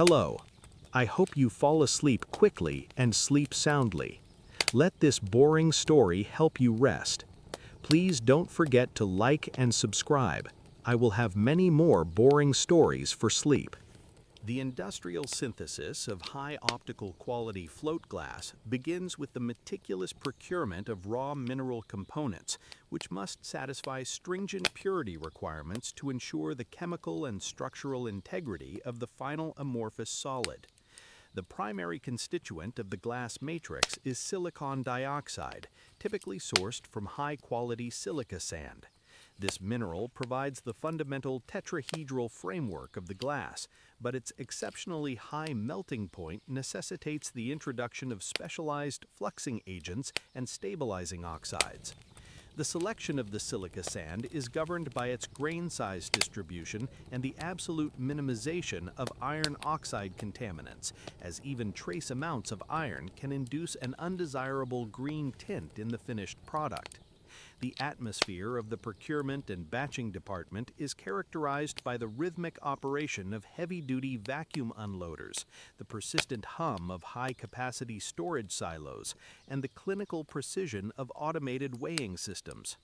Hello. I hope you fall asleep quickly and sleep soundly. Let this boring story help you rest. Please don't forget to like and subscribe. I will have many more boring stories for sleep. The industrial synthesis of high optical quality float glass begins with the meticulous procurement of raw mineral components, which must satisfy stringent purity requirements to ensure the chemical and structural integrity of the final amorphous solid. The primary constituent of the glass matrix is silicon dioxide, typically sourced from high-quality silica sand. This mineral provides the fundamental tetrahedral framework of the glass, but its exceptionally high melting point necessitates the introduction of specialized fluxing agents and stabilizing oxides. The selection of the silica sand is governed by its grain size distribution and the absolute minimization of iron oxide contaminants, as even trace amounts of iron can induce an undesirable green tint in the finished product. The atmosphere of the procurement and batching department is characterized by the rhythmic operation of heavy-duty vacuum unloaders, the persistent hum of high-capacity storage silos, and the clinical precision of automated weighing systems.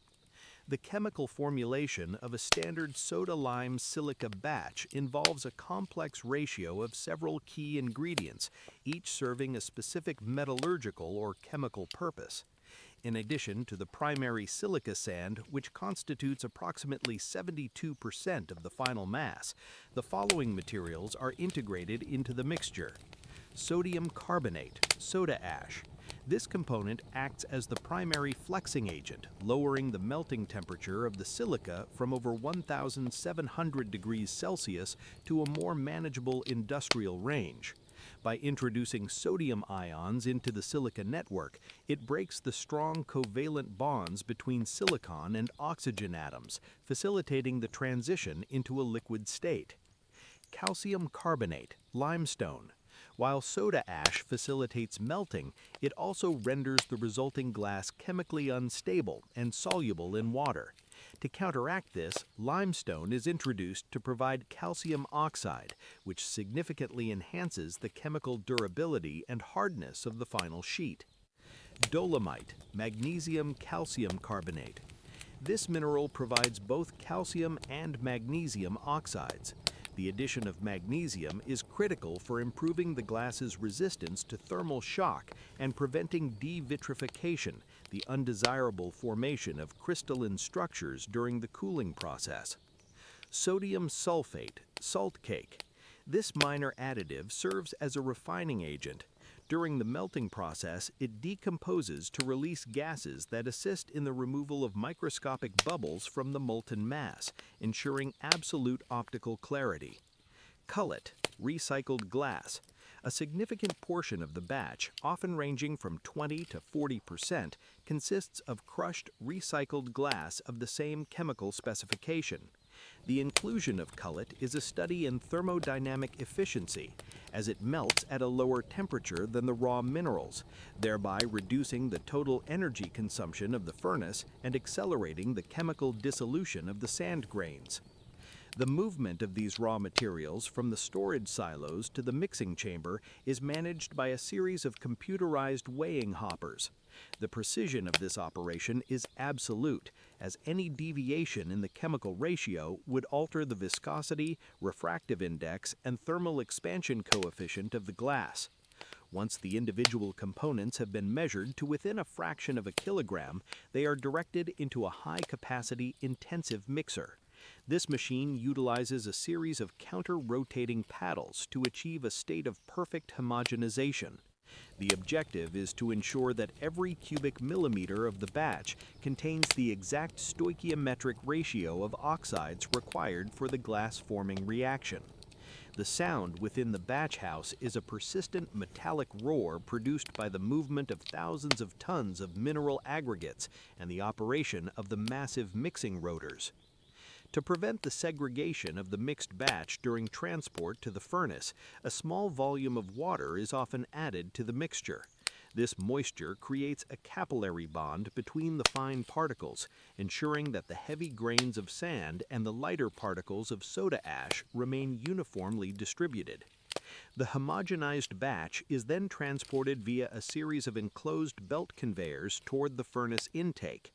The chemical formulation of a standard soda-lime silica batch involves a complex ratio of several key ingredients, each serving a specific metallurgical or chemical purpose. In addition to the primary silica sand, which constitutes approximately 72% of the final mass, the following materials are integrated into the mixture. Sodium carbonate, soda ash. This component acts as the primary flexing agent, lowering the melting temperature of the silica from over 1,700 degrees Celsius to a more manageable industrial range. By introducing sodium ions into the silica network, it breaks the strong covalent bonds between silicon and oxygen atoms, facilitating the transition into a liquid state. Calcium carbonate, limestone. While soda ash facilitates melting, it also renders the resulting glass chemically unstable and soluble in water. To counteract this, limestone is introduced to provide calcium oxide, which significantly enhances the chemical durability and hardness of the final sheet. Dolomite, magnesium calcium carbonate. This mineral provides both calcium and magnesium oxides. The addition of magnesium is critical for improving the glass's resistance to thermal shock and preventing devitrification, the undesirable formation of crystalline structures during the cooling process. Sodium sulfate, salt cake. This minor additive serves as a refining agent. During the melting process, it decomposes to release gases that assist in the removal of microscopic bubbles from the molten mass, ensuring absolute optical clarity. Cullet, recycled glass. A significant portion of the batch, often ranging from 20 to 40%, consists of crushed recycled glass of the same chemical specification. The inclusion of cullet is a study in thermodynamic efficiency, as it melts at a lower temperature than the raw minerals, thereby reducing the total energy consumption of the furnace and accelerating the chemical dissolution of the sand grains. The movement of these raw materials from the storage silos to the mixing chamber is managed by a series of computerized weighing hoppers. The precision of this operation is absolute, as any deviation in the chemical ratio would alter the viscosity, refractive index, and thermal expansion coefficient of the glass. Once the individual components have been measured to within a fraction of a kilogram, they are directed into a high-capacity intensive mixer. This machine utilizes a series of counter-rotating paddles to achieve a state of perfect homogenization. The objective is to ensure that every cubic millimeter of the batch contains the exact stoichiometric ratio of oxides required for the glass-forming reaction. The sound within the batch house is a persistent metallic roar produced by the movement of thousands of tons of mineral aggregates and the operation of the massive mixing rotors. To prevent the segregation of the mixed batch during transport to the furnace, a small volume of water is often added to the mixture. This moisture creates a capillary bond between the fine particles, ensuring that the heavy grains of sand and the lighter particles of soda ash remain uniformly distributed. The homogenized batch is then transported via a series of enclosed belt conveyors toward the furnace intake.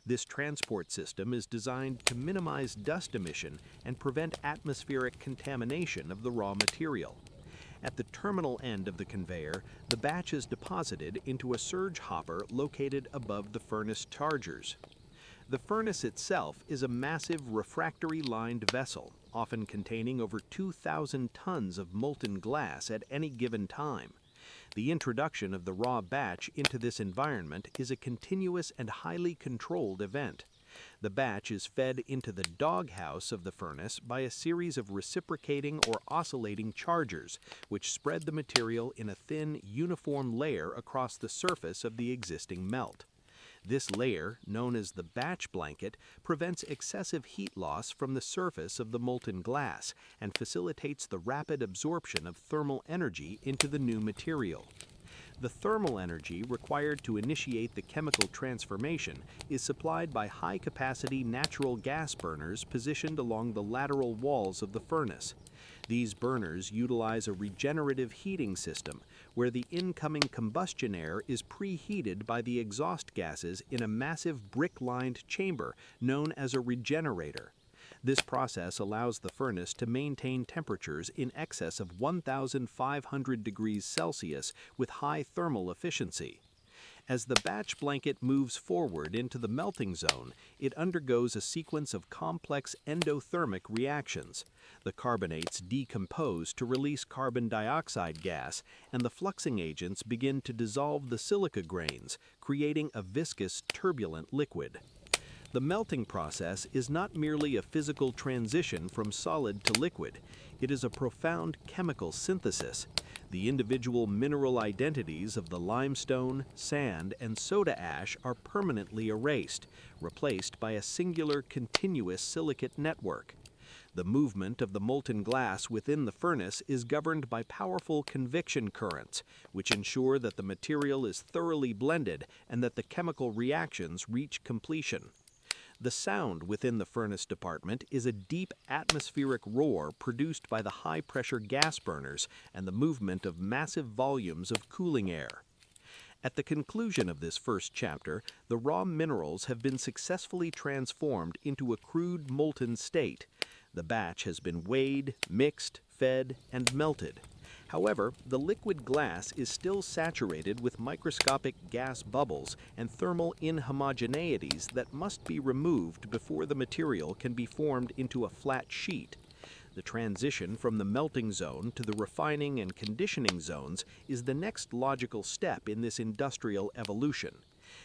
This transport system is designed to minimize dust emission and prevent atmospheric contamination of the raw material. At the terminal end of the conveyor, the batch is deposited into a surge hopper located above the furnace chargers. The furnace itself is a massive refractory-lined vessel, often containing over 2,000 tons of molten glass at any given time. The introduction of the raw batch into this environment is a continuous and highly controlled event. The batch is fed into the doghouse of the furnace by a series of reciprocating or oscillating chargers, which spread the material in a thin, uniform layer across the surface of the existing melt. This layer, known as the batch blanket, prevents excessive heat loss from the surface of the molten glass and facilitates the rapid absorption of thermal energy into the new material. The thermal energy required to initiate the chemical transformation is supplied by high-capacity natural gas burners positioned along the lateral walls of the furnace. These burners utilize a regenerative heating system where the incoming combustion air is preheated by the exhaust gases in a massive brick-lined chamber known as a regenerator. This process allows the furnace to maintain temperatures in excess of 1,500 degrees Celsius with high thermal efficiency. As the batch blanket moves forward into the melting zone, it undergoes a sequence of complex endothermic reactions. The carbonates decompose to release carbon dioxide gas, and the fluxing agents begin to dissolve the silica grains, creating a viscous, turbulent liquid. The melting process is not merely a physical transition from solid to liquid. It is a profound chemical synthesis. The individual mineral identities of the limestone, sand, and soda ash are permanently erased, replaced by a singular continuous silicate network. The movement of the molten glass within the furnace is governed by powerful convection currents, which ensure that the material is thoroughly blended and that the chemical reactions reach completion. The sound within the furnace department is a deep atmospheric roar produced by the high-pressure gas burners and the movement of massive volumes of cooling air. At the conclusion of this first chapter, the raw minerals have been successfully transformed into a crude molten state. The batch has been weighed, mixed, fed, and melted. However, the liquid glass is still saturated with microscopic gas bubbles and thermal inhomogeneities that must be removed before the material can be formed into a flat sheet. The transition from the melting zone to the refining and conditioning zones is the next logical step in this industrial evolution.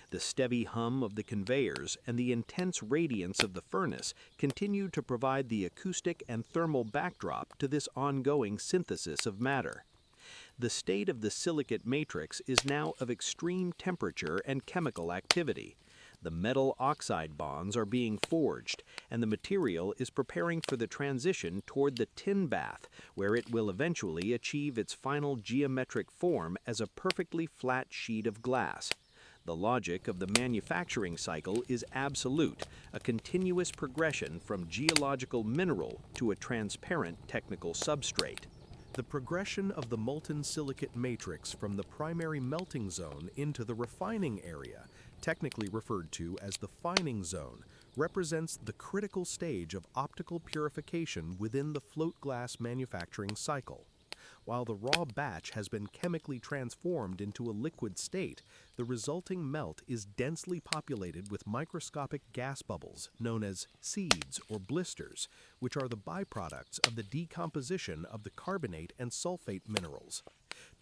The steady hum of the conveyors and the intense radiance of the furnace continue to provide the acoustic and thermal backdrop to this ongoing synthesis of matter. The state of the silicate matrix is now of extreme temperature and chemical activity. The metal oxide bonds are being forged, and the material is preparing for the transition toward the tin bath, where it will eventually achieve its final geometric form as a perfectly flat sheet of glass. The logic of the manufacturing cycle is absolute, a continuous progression from geological mineral to a transparent technical substrate. The progression of the molten silicate matrix from the primary melting zone into the refining area, technically referred to as the fining zone, represents the critical stage of optical purification within the float glass manufacturing cycle. While the raw batch has been chemically transformed into a liquid state, the resulting melt is densely populated with microscopic gas bubbles known as seeds or blisters, which are the byproducts of the decomposition of the carbonate and sulfate minerals.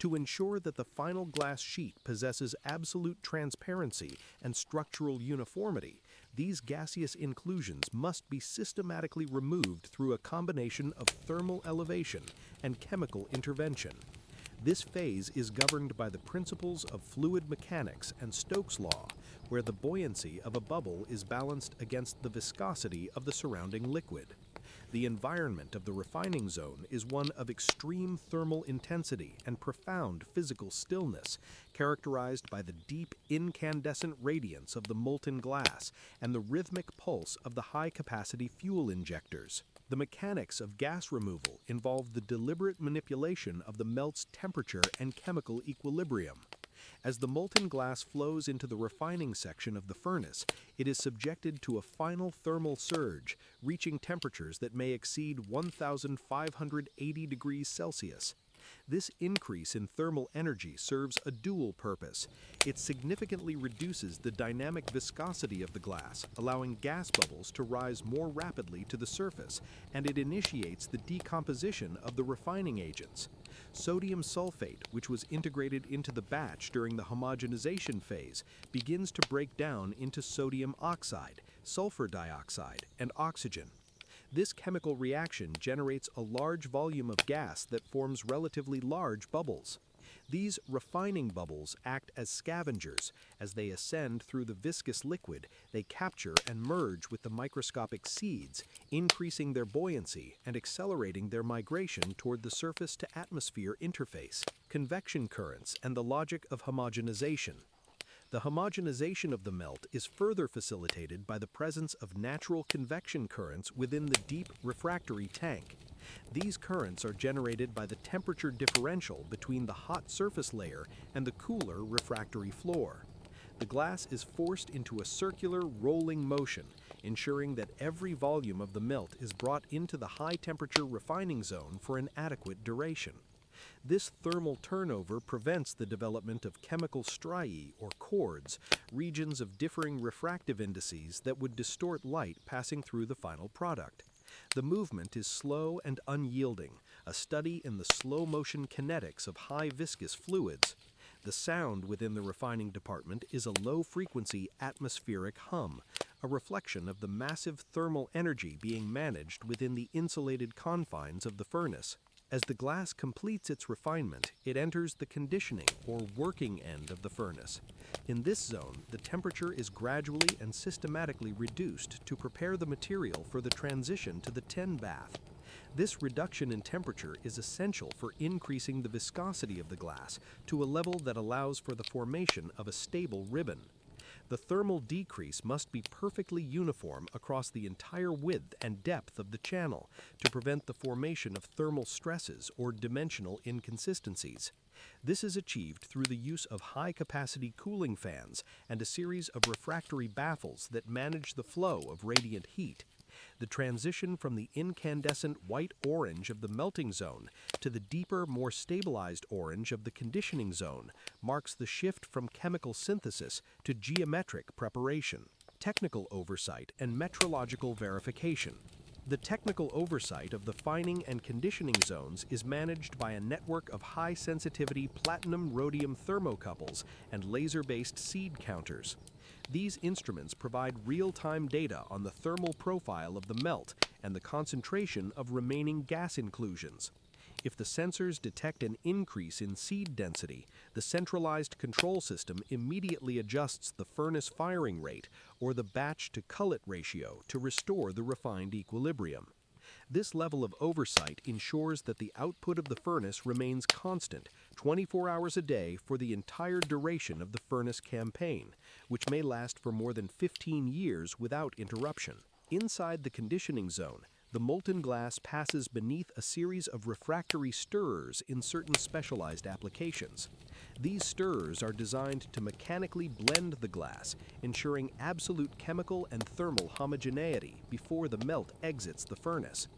To ensure that the final glass sheet possesses absolute transparency and structural uniformity, these gaseous inclusions must be systematically removed through a combination of thermal elevation and chemical intervention. This phase is governed by the principles of fluid mechanics and Stokes' law, where the buoyancy of a bubble is balanced against the viscosity of the surrounding liquid. The environment of the refining zone is one of extreme thermal intensity and profound physical stillness, characterized by the deep incandescent radiance of the molten glass and the rhythmic pulse of the high-capacity fuel injectors. The mechanics of gas removal involve the deliberate manipulation of the melt's temperature and chemical equilibrium. As the molten glass flows into the refining section of the furnace, it is subjected to a final thermal surge, reaching temperatures that may exceed 1,580 degrees Celsius. This increase in thermal energy serves a dual purpose. It significantly reduces the dynamic viscosity of the glass, allowing gas bubbles to rise more rapidly to the surface, and it initiates the decomposition of the refining agents. Sodium sulfate, which was integrated into the batch during the homogenization phase, begins to break down into sodium oxide, sulfur dioxide, and oxygen. This chemical reaction generates a large volume of gas that forms relatively large bubbles. These refining bubbles act as scavengers. As they ascend through the viscous liquid, they capture and merge with the microscopic seeds, increasing their buoyancy and accelerating their migration toward the surface-to-atmosphere interface, convection currents, and the logic of homogenization. The homogenization of the melt is further facilitated by the presence of natural convection currents within the deep refractory tank. These currents are generated by the temperature differential between the hot surface layer and the cooler refractory floor. The glass is forced into a circular, rolling motion, ensuring that every volume of the melt is brought into the high-temperature refining zone for an adequate duration. This thermal turnover prevents the development of chemical striae or chords, regions of differing refractive indices that would distort light passing through the final product. The movement is slow and unyielding, a study in the slow-motion kinetics of high viscous fluids. The sound within the refining department is a low-frequency atmospheric hum, a reflection of the massive thermal energy being managed within the insulated confines of the furnace. As the glass completes its refinement, it enters the conditioning or working end of the furnace. In this zone, the temperature is gradually and systematically reduced to prepare the material for the transition to the tin bath. This reduction in temperature is essential for increasing the viscosity of the glass to a level that allows for the formation of a stable ribbon. The thermal decrease must be perfectly uniform across the entire width and depth of the channel to prevent the formation of thermal stresses or dimensional inconsistencies. This is achieved through the use of high-capacity cooling fans and a series of refractory baffles that manage the flow of radiant heat. The transition from the incandescent white-orange of the melting zone to the deeper, more stabilized orange of the conditioning zone marks the shift from chemical synthesis to geometric preparation. Technical oversight and metrological verification. The technical oversight of the fining and conditioning zones is managed by a network of high-sensitivity platinum-rhodium thermocouples and laser-based seed counters. These instruments provide real-time data on the thermal profile of the melt and the concentration of remaining gas inclusions. If the sensors detect an increase in seed density, the centralized control system immediately adjusts the furnace firing rate or the batch-to-cullet ratio to restore the refined equilibrium. This level of oversight ensures that the output of the furnace remains constant 24 hours a day for the entire duration of the furnace campaign, which may last for more than 15 years without interruption. Inside the conditioning zone, the molten glass passes beneath a series of refractory stirrers in certain specialized applications. These stirrers are designed to mechanically blend the glass, ensuring absolute chemical and thermal homogeneity before the melt exits the furnace.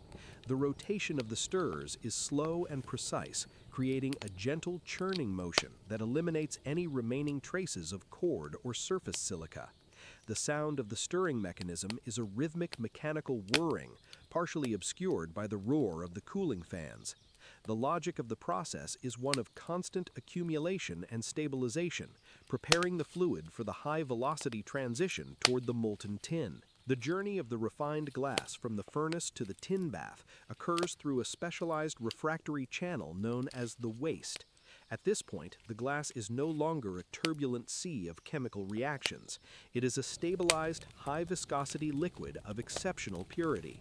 The rotation of the stirrers is slow and precise, creating a gentle churning motion that eliminates any remaining traces of cord or surface silica. The sound of the stirring mechanism is a rhythmic mechanical whirring, partially obscured by the roar of the cooling fans. The logic of the process is one of constant accumulation and stabilization, preparing the fluid for the high-velocity transition toward the molten tin. The journey of the refined glass from the furnace to the tin bath occurs through a specialized refractory channel known as the waste. At this point, the glass is no longer a turbulent sea of chemical reactions. It is a stabilized, high-viscosity liquid of exceptional purity.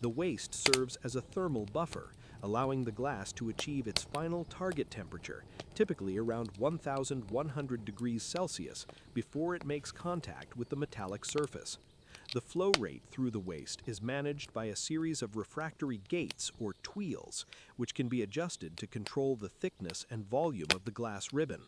The waste serves as a thermal buffer, allowing the glass to achieve its final target temperature, typically around 1,100 degrees Celsius, before it makes contact with the metallic surface. The flow rate through the waste is managed by a series of refractory gates or tuiles, which can be adjusted to control the thickness and volume of the glass ribbon.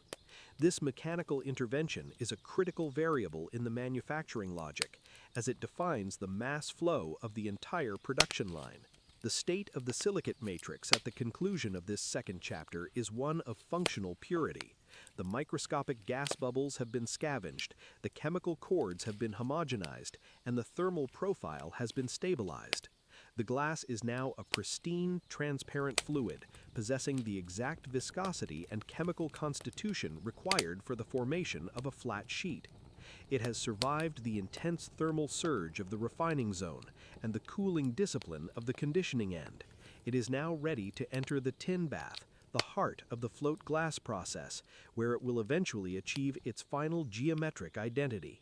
This mechanical intervention is a critical variable in the manufacturing logic, as it defines the mass flow of the entire production line. The state of the silicate matrix at the conclusion of this second chapter is one of functional purity. The microscopic gas bubbles have been scavenged, the chemical cords have been homogenized, and the thermal profile has been stabilized. The glass is now a pristine, transparent fluid, possessing the exact viscosity and chemical constitution required for the formation of a flat sheet. It has survived the intense thermal surge of the refining zone and the cooling discipline of the conditioning end. It is now ready to enter the tin bath, the heart of the float glass process, where it will eventually achieve its final geometric identity.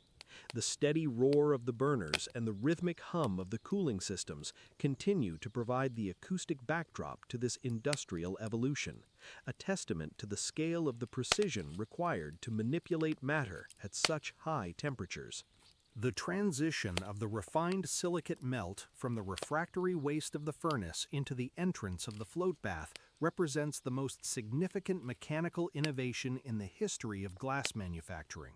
The steady roar of the burners and the rhythmic hum of the cooling systems continue to provide the acoustic backdrop to this industrial evolution, a testament to the scale of the precision required to manipulate matter at such high temperatures. The transition of the refined silicate melt from the refractory waste of the furnace into the entrance of the float bath represents the most significant mechanical innovation in the history of glass manufacturing.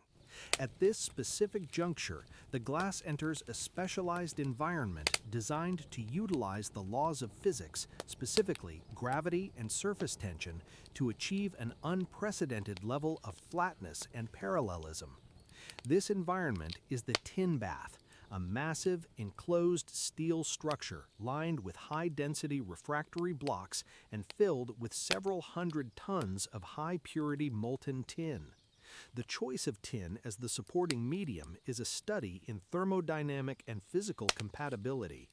At this specific juncture, the glass enters a specialized environment designed to utilize the laws of physics, specifically gravity and surface tension, to achieve an unprecedented level of flatness and parallelism. This environment is the tin bath, a massive, enclosed steel structure lined with high-density refractory blocks and filled with several hundred tons of high-purity molten tin. The choice of tin as the supporting medium is a study in thermodynamic and physical compatibility.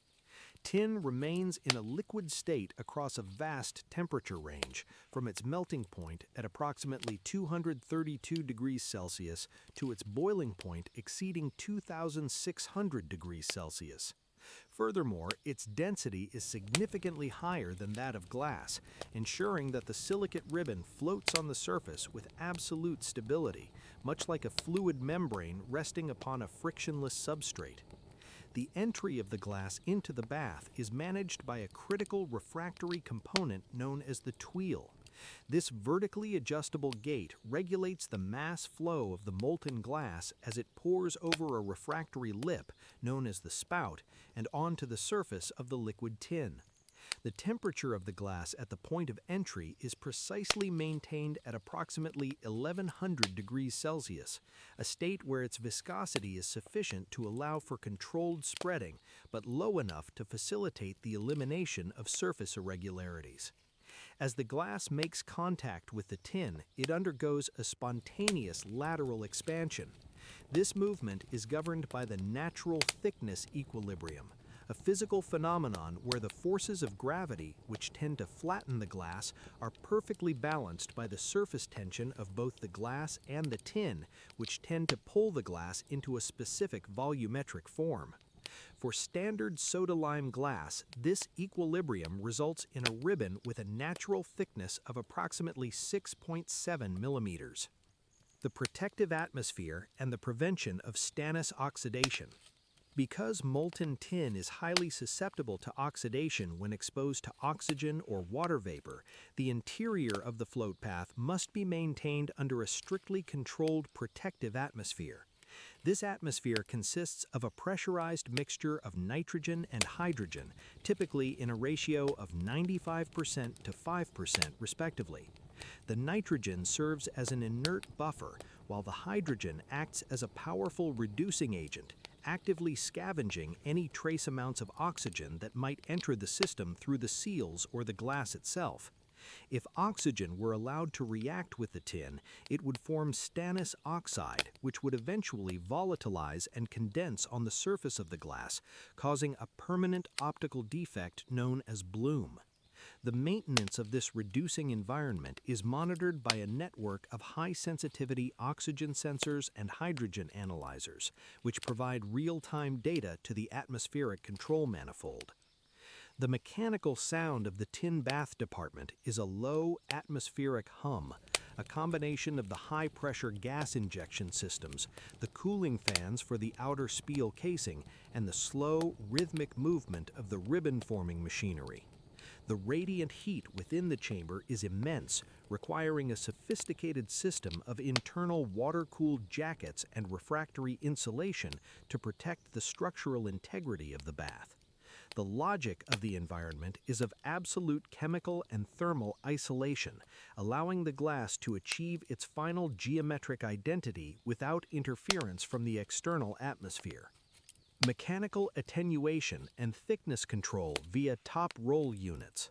Tin remains in a liquid state across a vast temperature range, from its melting point at approximately 232 degrees Celsius to its boiling point exceeding 2,600 degrees Celsius. Furthermore, its density is significantly higher than that of glass, ensuring that the silicate ribbon floats on the surface with absolute stability, much like a fluid membrane resting upon a frictionless substrate. The entry of the glass into the bath is managed by a critical refractory component known as the tuile. This vertically adjustable gate regulates the mass flow of the molten glass as it pours over a refractory lip, known as the spout, and onto the surface of the liquid tin. The temperature of the glass at the point of entry is precisely maintained at approximately 1100 degrees Celsius, a state where its viscosity is sufficient to allow for controlled spreading, but low enough to facilitate the elimination of surface irregularities. As the glass makes contact with the tin, it undergoes a spontaneous lateral expansion. This movement is governed by the natural thickness equilibrium, a physical phenomenon where the forces of gravity, which tend to flatten the glass, are perfectly balanced by the surface tension of both the glass and the tin, which tend to pull the glass into a specific volumetric form. For standard soda-lime glass, this equilibrium results in a ribbon with a natural thickness of approximately 6.7 millimeters. The protective atmosphere and the prevention of stannous oxidation. Because molten tin is highly susceptible to oxidation when exposed to oxygen or water vapor, the interior of the float path must be maintained under a strictly controlled protective atmosphere. This atmosphere consists of a pressurized mixture of nitrogen and hydrogen, typically in a ratio of 95% to 5% respectively. The nitrogen serves as an inert buffer, while the hydrogen acts as a powerful reducing agent, actively scavenging any trace amounts of oxygen that might enter the system through the seals or the glass itself. If oxygen were allowed to react with the tin, it would form stannous oxide, which would eventually volatilize and condense on the surface of the glass, causing a permanent optical defect known as bloom. The maintenance of this reducing environment is monitored by a network of high-sensitivity oxygen sensors and hydrogen analyzers, which provide real-time data to the atmospheric control manifold. The mechanical sound of the tin bath department is a low atmospheric hum, a combination of the high-pressure gas injection systems, the cooling fans for the outer spiel casing, and the slow, rhythmic movement of the ribbon-forming machinery. The radiant heat within the chamber is immense, requiring a sophisticated system of internal water-cooled jackets and refractory insulation to protect the structural integrity of the bath. The logic of the environment is of absolute chemical and thermal isolation, allowing the glass to achieve its final geometric identity without interference from the external atmosphere. Mechanical attenuation and thickness control via top roll units.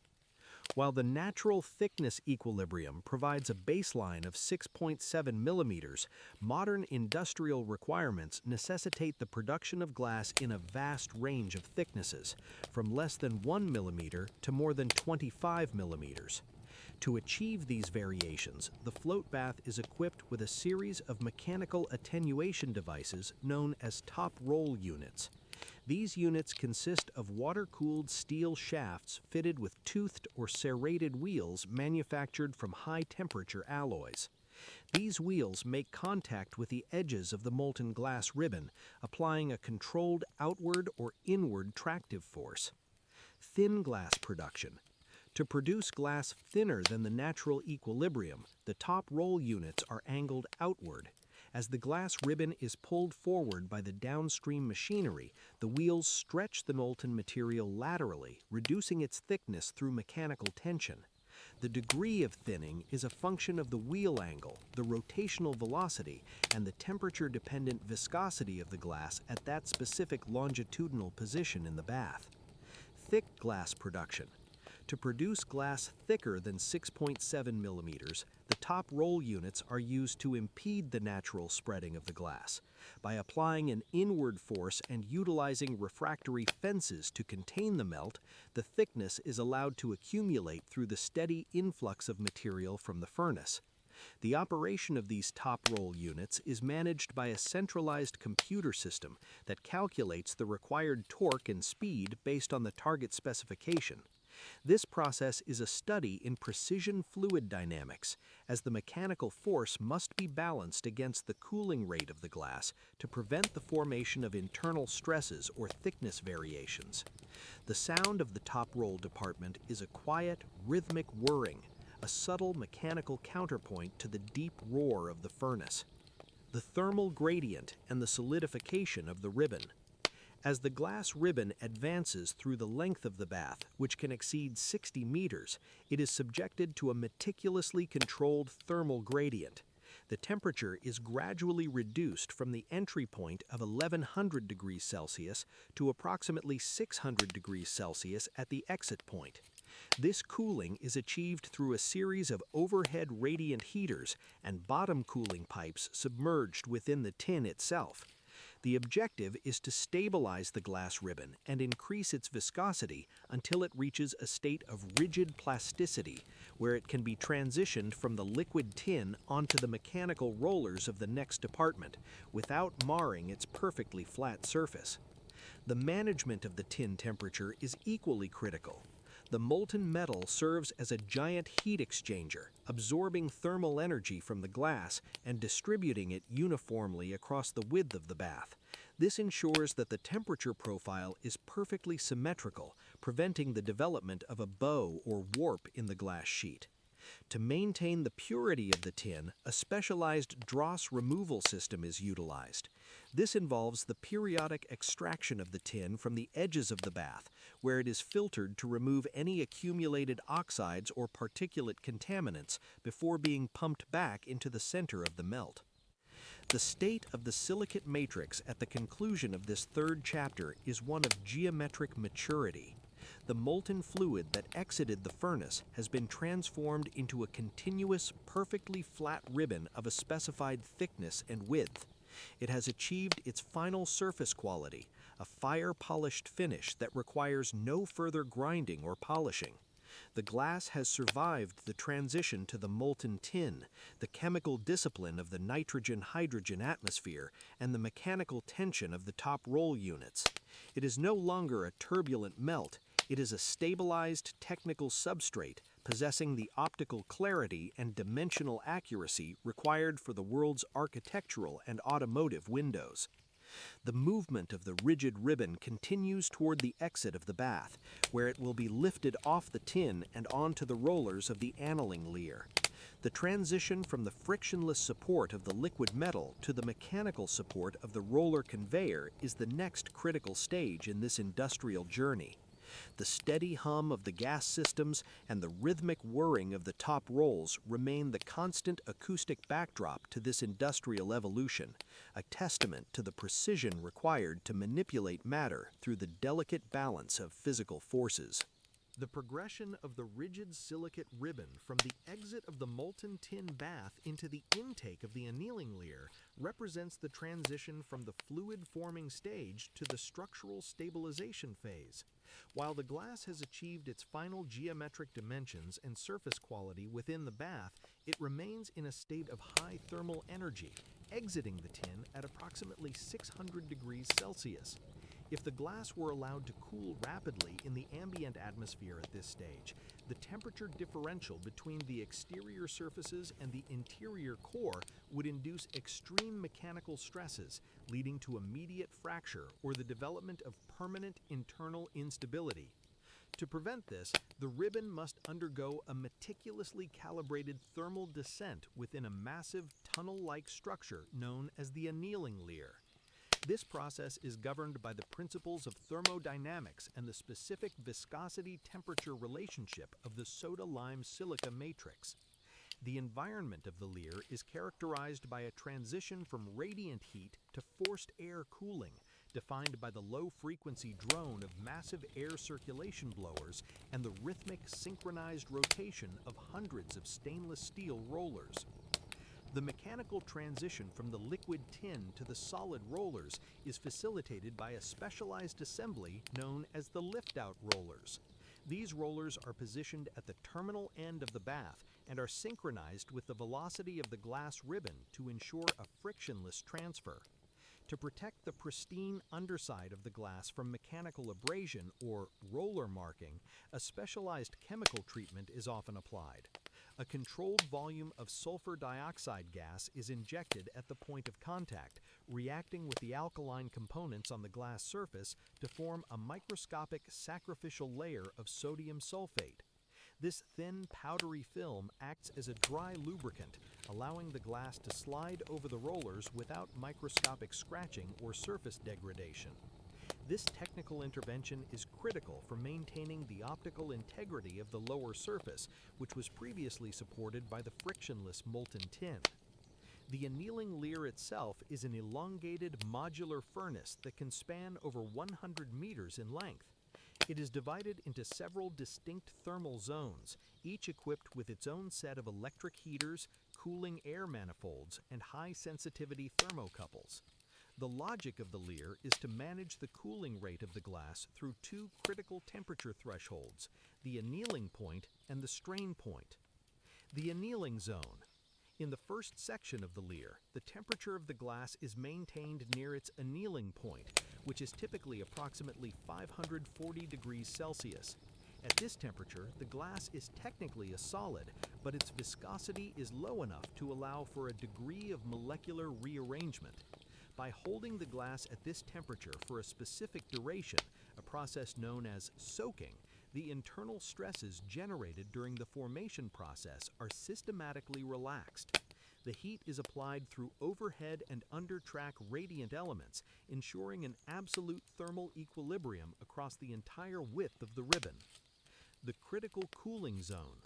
While the natural thickness equilibrium provides a baseline of 6.7 millimeters, modern industrial requirements necessitate the production of glass in a vast range of thicknesses, from less than 1 millimeter to more than 25 millimeters. To achieve these variations, the float bath is equipped with a series of mechanical attenuation devices known as top roll units. These units consist of water-cooled steel shafts fitted with toothed or serrated wheels manufactured from high-temperature alloys. These wheels make contact with the edges of the molten glass ribbon, applying a controlled outward or inward tractive force. Thin glass production. To produce glass thinner than the natural equilibrium, the top roll units are angled outward. As the glass ribbon is pulled forward by the downstream machinery, the wheels stretch the molten material laterally, reducing its thickness through mechanical tension. The degree of thinning is a function of the wheel angle, the rotational velocity, and the temperature-dependent viscosity of the glass at that specific longitudinal position in the bath. Thick glass production. To produce glass thicker than 6.7 millimeters, the top roll units are used to impede the natural spreading of the glass. By applying an inward force and utilizing refractory fences to contain the melt, the thickness is allowed to accumulate through the steady influx of material from the furnace. The operation of these top roll units is managed by a centralized computer system that calculates the required torque and speed based on the target specification. This process is a study in precision fluid dynamics, as the mechanical force must be balanced against the cooling rate of the glass to prevent the formation of internal stresses or thickness variations. The sound of the top roll department is a quiet, rhythmic whirring, a subtle mechanical counterpoint to the deep roar of the furnace. The thermal gradient and the solidification of the ribbon. As the glass ribbon advances through the length of the bath, which can exceed 60 meters, it is subjected to a meticulously controlled thermal gradient. The temperature is gradually reduced from the entry point of 1100 degrees Celsius to approximately 600 degrees Celsius at the exit point. This cooling is achieved through a series of overhead radiant heaters and bottom cooling pipes submerged within the tin itself. The objective is to stabilize the glass ribbon and increase its viscosity until it reaches a state of rigid plasticity, where it can be transitioned from the liquid tin onto the mechanical rollers of the next department, without marring its perfectly flat surface. The management of the tin temperature is equally critical. The molten metal serves as a giant heat exchanger, absorbing thermal energy from the glass and distributing it uniformly across the width of the bath. This ensures that the temperature profile is perfectly symmetrical, preventing the development of a bow or warp in the glass sheet. To maintain the purity of the tin, a specialized dross removal system is utilized. This involves the periodic extraction of the tin from the edges of the bath, where it is filtered to remove any accumulated oxides or particulate contaminants before being pumped back into the center of the melt. The state of the silicate matrix at the conclusion of this third chapter is one of geometric maturity. The molten fluid that exited the furnace has been transformed into a continuous, perfectly flat ribbon of a specified thickness and width. It has achieved its final surface quality, a fire-polished finish that requires no further grinding or polishing. The glass has survived the transition to the molten tin, the chemical discipline of the nitrogen-hydrogen atmosphere, and the mechanical tension of the top roll units. It is no longer a turbulent melt. It is a stabilized technical substrate possessing the optical clarity and dimensional accuracy required for the world's architectural and automotive windows. The movement of the rigid ribbon continues toward the exit of the bath, where it will be lifted off the tin and onto the rollers of the annealing layer. The transition from the frictionless support of the liquid metal to the mechanical support of the roller conveyor is the next critical stage in this industrial journey. The steady hum of the gas systems and the rhythmic whirring of the top rolls remain the constant acoustic backdrop to this industrial evolution, a testament to the precision required to manipulate matter through the delicate balance of physical forces. The progression of the rigid silicate ribbon from the exit of the molten tin bath into the intake of the annealing layer represents the transition from the fluid-forming stage to the structural stabilization phase. While the glass has achieved its final geometric dimensions and surface quality within the bath, it remains in a state of high thermal energy, exiting the tin at approximately 600 degrees Celsius. If the glass were allowed to cool rapidly in the ambient atmosphere at this stage, the temperature differential between the exterior surfaces and the interior core would induce extreme mechanical stresses, leading to immediate fracture or the development of permanent internal instability. To prevent this, the ribbon must undergo a meticulously calibrated thermal descent within a massive tunnel-like structure known as the annealing layer. This process is governed by the principles of thermodynamics and the specific viscosity-temperature relationship of the soda-lime silica matrix. The environment of the layer is characterized by a transition from radiant heat to forced air cooling, defined by the low-frequency drone of massive air circulation blowers and the rhythmic synchronized rotation of hundreds of stainless steel rollers. The mechanical transition from the liquid tin to the solid rollers is facilitated by a specialized assembly known as the lift-out rollers. These rollers are positioned at the terminal end of the bath and are synchronized with the velocity of the glass ribbon to ensure a frictionless transfer. To protect the pristine underside of the glass from mechanical abrasion or roller marking, a specialized chemical treatment is often applied. A controlled volume of sulfur dioxide gas is injected at the point of contact, reacting with the alkaline components on the glass surface to form a microscopic sacrificial layer of sodium sulfate. This thin, powdery film acts as a dry lubricant, allowing the glass to slide over the rollers without microscopic scratching or surface degradation. This technical intervention is critical for maintaining the optical integrity of the lower surface, which was previously supported by the frictionless molten tin. The annealing layer itself is an elongated modular furnace that can span over 100 meters in length. It is divided into several distinct thermal zones, each equipped with its own set of electric heaters, cooling air manifolds, and high-sensitivity thermocouples. The logic of the layer is to manage the cooling rate of the glass through two critical temperature thresholds, the annealing point and the strain point. The annealing zone. In the first section of the layer, the temperature of the glass is maintained near its annealing point, which is typically approximately 540 degrees Celsius. At this temperature, the glass is technically a solid, but its viscosity is low enough to allow for a degree of molecular rearrangement. By holding the glass at this temperature for a specific duration, a process known as soaking, the internal stresses generated during the formation process are systematically relaxed. The heat is applied through overhead and under-track radiant elements, ensuring an absolute thermal equilibrium across the entire width of the ribbon. The critical cooling zone.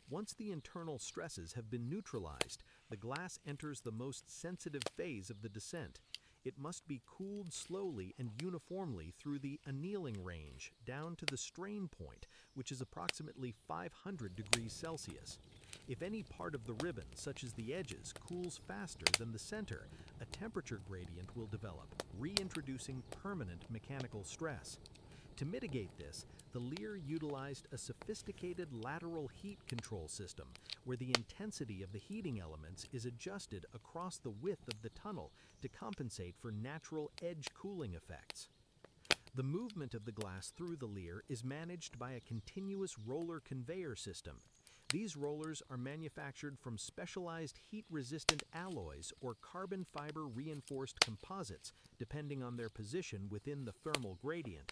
Once the internal stresses have been neutralized, the glass enters the most sensitive phase of the descent. It must be cooled slowly and uniformly through the annealing range down to the strain point, which is approximately 500 degrees Celsius. If any part of the ribbon, such as the edges, cools faster than the center, a temperature gradient will develop, reintroducing permanent mechanical stress. To mitigate this, the layer utilized a sophisticated lateral heat control system, where the intensity of the heating elements is adjusted across the width of the tunnel to compensate for natural edge cooling effects. The movement of the glass through the layer is managed by a continuous roller conveyor system. These rollers are manufactured from specialized heat-resistant alloys or carbon fiber reinforced composites, depending on their position within the thermal gradient.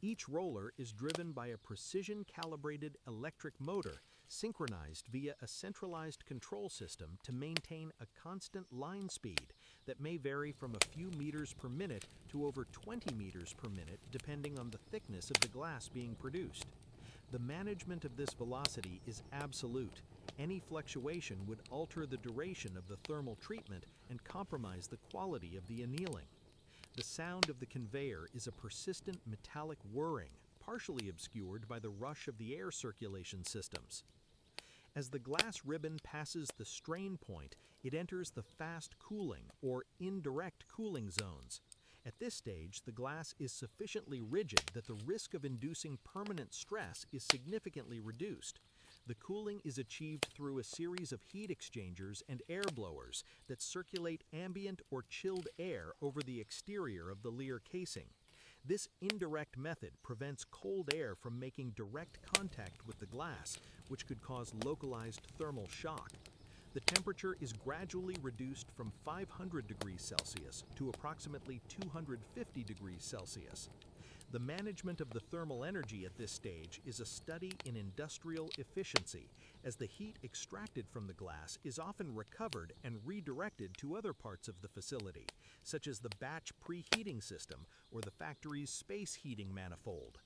Each roller is driven by a precision-calibrated electric motor synchronized via a centralized control system to maintain a constant line speed that may vary from a few meters per minute to over 20 meters per minute depending on the thickness of the glass being produced. The management of this velocity is absolute. Any fluctuation would alter the duration of the thermal treatment and compromise the quality of the annealing. The sound of the conveyor is a persistent metallic whirring, partially obscured by the rush of the air circulation systems. As the glass ribbon passes the strain point, it enters the fast cooling or indirect cooling zones. At this stage, the glass is sufficiently rigid that the risk of inducing permanent stress is significantly reduced. The cooling is achieved through a series of heat exchangers and air blowers that circulate ambient or chilled air over the exterior of the Lear casing. This indirect method prevents cold air from making direct contact with the glass, which could cause localized thermal shock. The temperature is gradually reduced from 500 degrees Celsius to approximately 250 degrees Celsius. The management of the thermal energy at this stage is a study in industrial efficiency, as the heat extracted from the glass is often recovered and redirected to other parts of the facility, such as the batch preheating system or the factory's space heating manifold.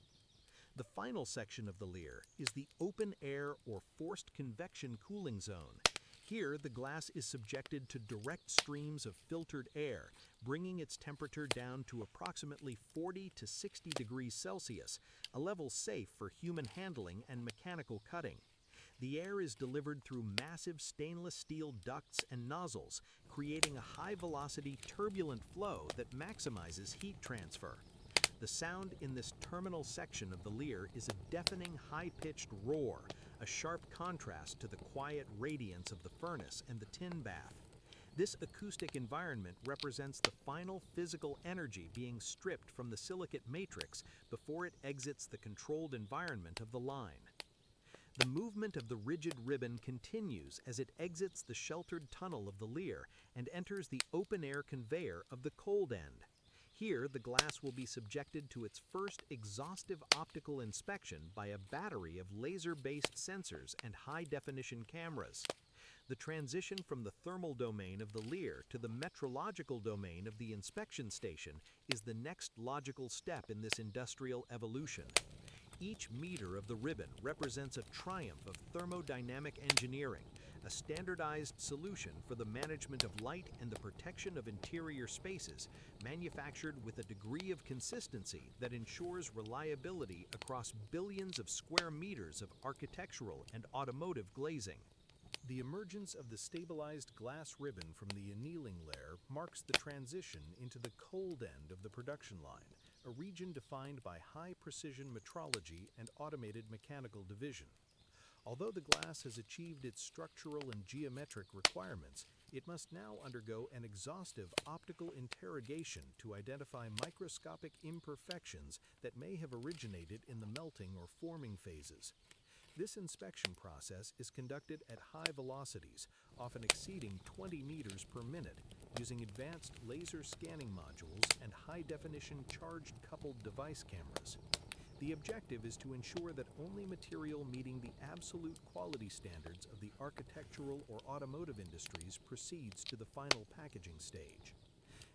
The final section of the Lear is the open air or forced convection cooling zone. Here, the glass is subjected to direct streams of filtered air, bringing its temperature down to approximately 40 to 60 degrees Celsius, a level safe for human handling and mechanical cutting. The air is delivered through massive stainless steel ducts and nozzles, creating a high-velocity turbulent flow that maximizes heat transfer. The sound in this terminal section of the Lear is a deafening high-pitched roar, a sharp contrast to the quiet radiance of the furnace and the tin bath. This acoustic environment represents the final physical energy being stripped from the silicate matrix before it exits the controlled environment of the line. The movement of the rigid ribbon continues as it exits the sheltered tunnel of the Lear and enters the open-air conveyor of the cold end. Here, the glass will be subjected to its first exhaustive optical inspection by a battery of laser-based sensors and high-definition cameras. The transition from the thermal domain of the Lear to the metrological domain of the inspection station is the next logical step in this industrial evolution. Each meter of the ribbon represents a triumph of thermodynamic engineering, a standardized solution for the management of light and the protection of interior spaces, manufactured with a degree of consistency that ensures reliability across billions of square meters of architectural and automotive glazing. The emergence of the stabilized glass ribbon from the annealing layer marks the transition into the cold end of the production line, a region defined by high-precision metrology and automated mechanical division. Although the glass has achieved its structural and geometric requirements, it must now undergo an exhaustive optical interrogation to identify microscopic imperfections that may have originated in the melting or forming phases. This inspection process is conducted at high velocities, often exceeding 20 meters per minute, using advanced laser scanning modules and high-definition charged-coupled device cameras. The objective is to ensure that only material meeting the absolute quality standards of the architectural or automotive industries proceeds to the final packaging stage.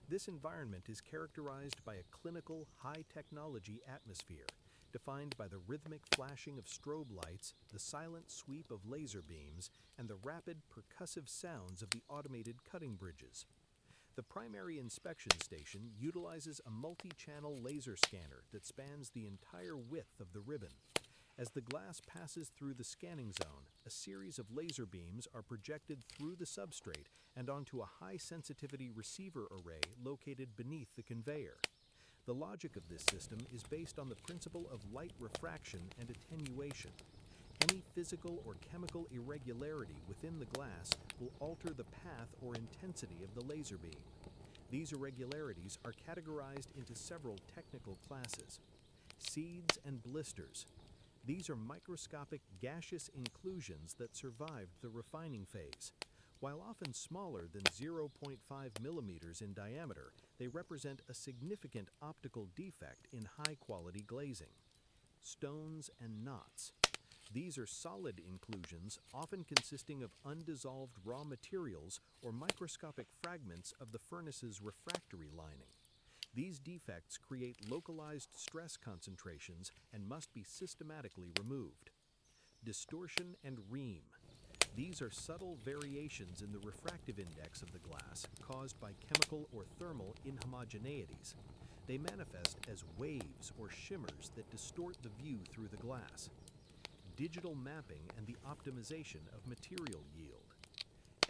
This environment is characterized by a clinical, high-technology atmosphere, defined by the rhythmic flashing of strobe lights, the silent sweep of laser beams, and the rapid percussive sounds of the automated cutting bridges. The primary inspection station utilizes a multi-channel laser scanner that spans the entire width of the ribbon. As the glass passes through the scanning zone, a series of laser beams are projected through the substrate and onto a high-sensitivity receiver array located beneath the conveyor. The logic of this system is based on the principle of light refraction and attenuation. Any physical or chemical irregularity within the glass will alter the path or intensity of the laser beam. These irregularities are categorized into several technical classes. Seeds and blisters. These are microscopic gaseous inclusions that survived the refining phase. While often smaller than 0.5 millimeters in diameter, they represent a significant optical defect in high-quality glazing. Stones and knots. These are solid inclusions, often consisting of undissolved raw materials or microscopic fragments of the furnace's refractory lining. These defects create localized stress concentrations and must be systematically removed. Distortion and ream. These are subtle variations in the refractive index of the glass caused by chemical or thermal inhomogeneities. They manifest as waves or shimmers that distort the view through the glass. Digital mapping and the optimization of material yield.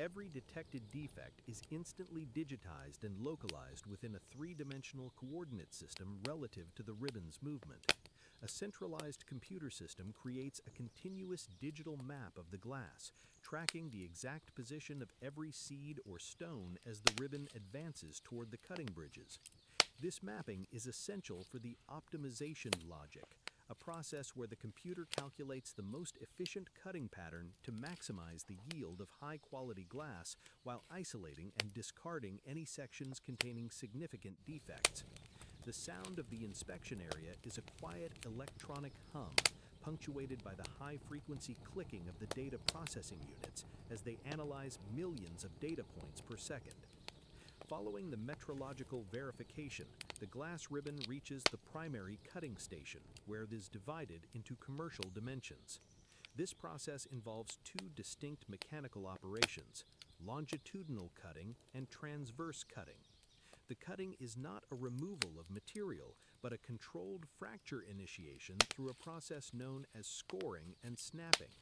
Every detected defect is instantly digitized and localized within a three-dimensional coordinate system relative to the ribbon's movement. A centralized computer system creates a continuous digital map of the glass, tracking the exact position of every seed or stone as the ribbon advances toward the cutting bridges. This mapping is essential for the optimization logic, a process where the computer calculates the most efficient cutting pattern to maximize the yield of high-quality glass while isolating and discarding any sections containing significant defects. The sound of the inspection area is a quiet electronic hum, punctuated by the high-frequency clicking of the data processing units as they analyze millions of data points per second. Following the metrological verification, the glass ribbon reaches the primary cutting station, where it is divided into commercial dimensions. This process involves two distinct mechanical operations: longitudinal cutting and transverse cutting. The cutting is not a removal of material, but a controlled fracture initiation through a process known as scoring and snapping.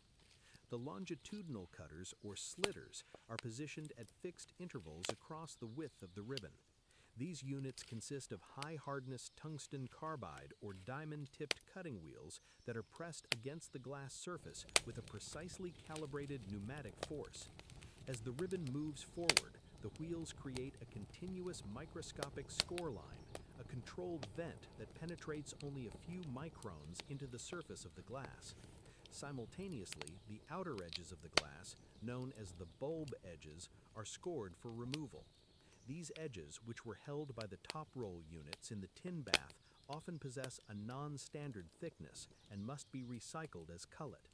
The longitudinal cutters, or slitters, are positioned at fixed intervals across the width of the ribbon. These units consist of high-hardness tungsten carbide or diamond-tipped cutting wheels that are pressed against the glass surface with a precisely calibrated pneumatic force. As the ribbon moves forward, the wheels create a continuous microscopic score line, a controlled vent that penetrates only a few microns into the surface of the glass. Simultaneously, the outer edges of the glass, known as the bulb edges, are scored for removal. These edges, which were held by the top roll units in the tin bath, often possess a non-standard thickness and must be recycled as cullet.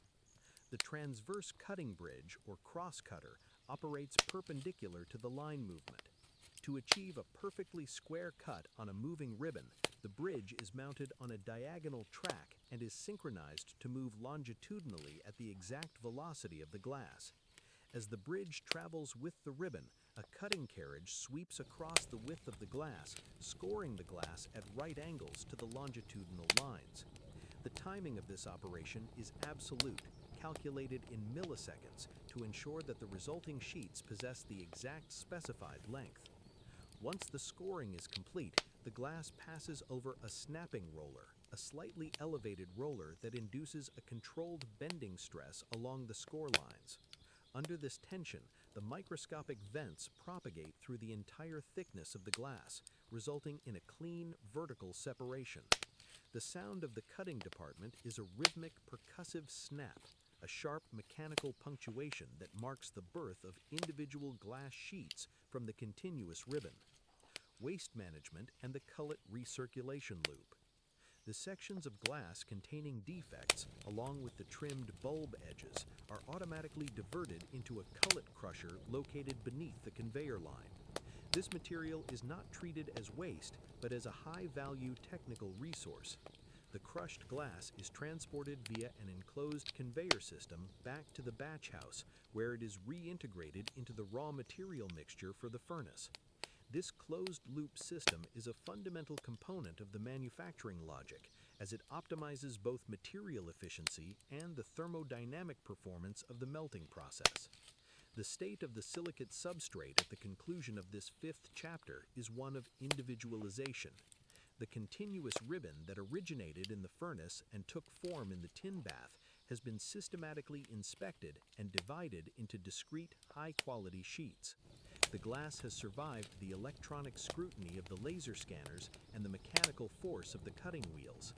The transverse cutting bridge, or cross-cutter, operates perpendicular to the line movement. To achieve a perfectly square cut on a moving ribbon, the bridge is mounted on a diagonal track and is synchronized to move longitudinally at the exact velocity of the glass. As the bridge travels with the ribbon, a cutting carriage sweeps across the width of the glass, scoring the glass at right angles to the longitudinal lines. The timing of this operation is absolute, calculated in milliseconds to ensure that the resulting sheets possess the exact specified length. Once the scoring is complete, the glass passes over a snapping roller, a slightly elevated roller that induces a controlled bending stress along the score lines. Under this tension, the microscopic vents propagate through the entire thickness of the glass, resulting in a clean, vertical separation. The sound of the cutting department is a rhythmic, percussive snap, a sharp mechanical punctuation that marks the birth of individual glass sheets from the continuous ribbon. Waste management and the cullet recirculation loop. The sections of glass containing defects, along with the trimmed bulb edges, are automatically diverted into a cullet crusher located beneath the conveyor line. This material is not treated as waste, but as a high-value technical resource. The crushed glass is transported via an enclosed conveyor system back to the batch house, where it is reintegrated into the raw material mixture for the furnace. This closed-loop system is a fundamental component of the manufacturing logic, as it optimizes both material efficiency and the thermodynamic performance of the melting process. The state of the silicate substrate at the conclusion of this fifth chapter is one of individualization. The continuous ribbon that originated in the furnace and took form in the tin bath has been systematically inspected and divided into discrete, high-quality sheets. The glass has survived the electronic scrutiny of the laser scanners and the mechanical force of the cutting wheels.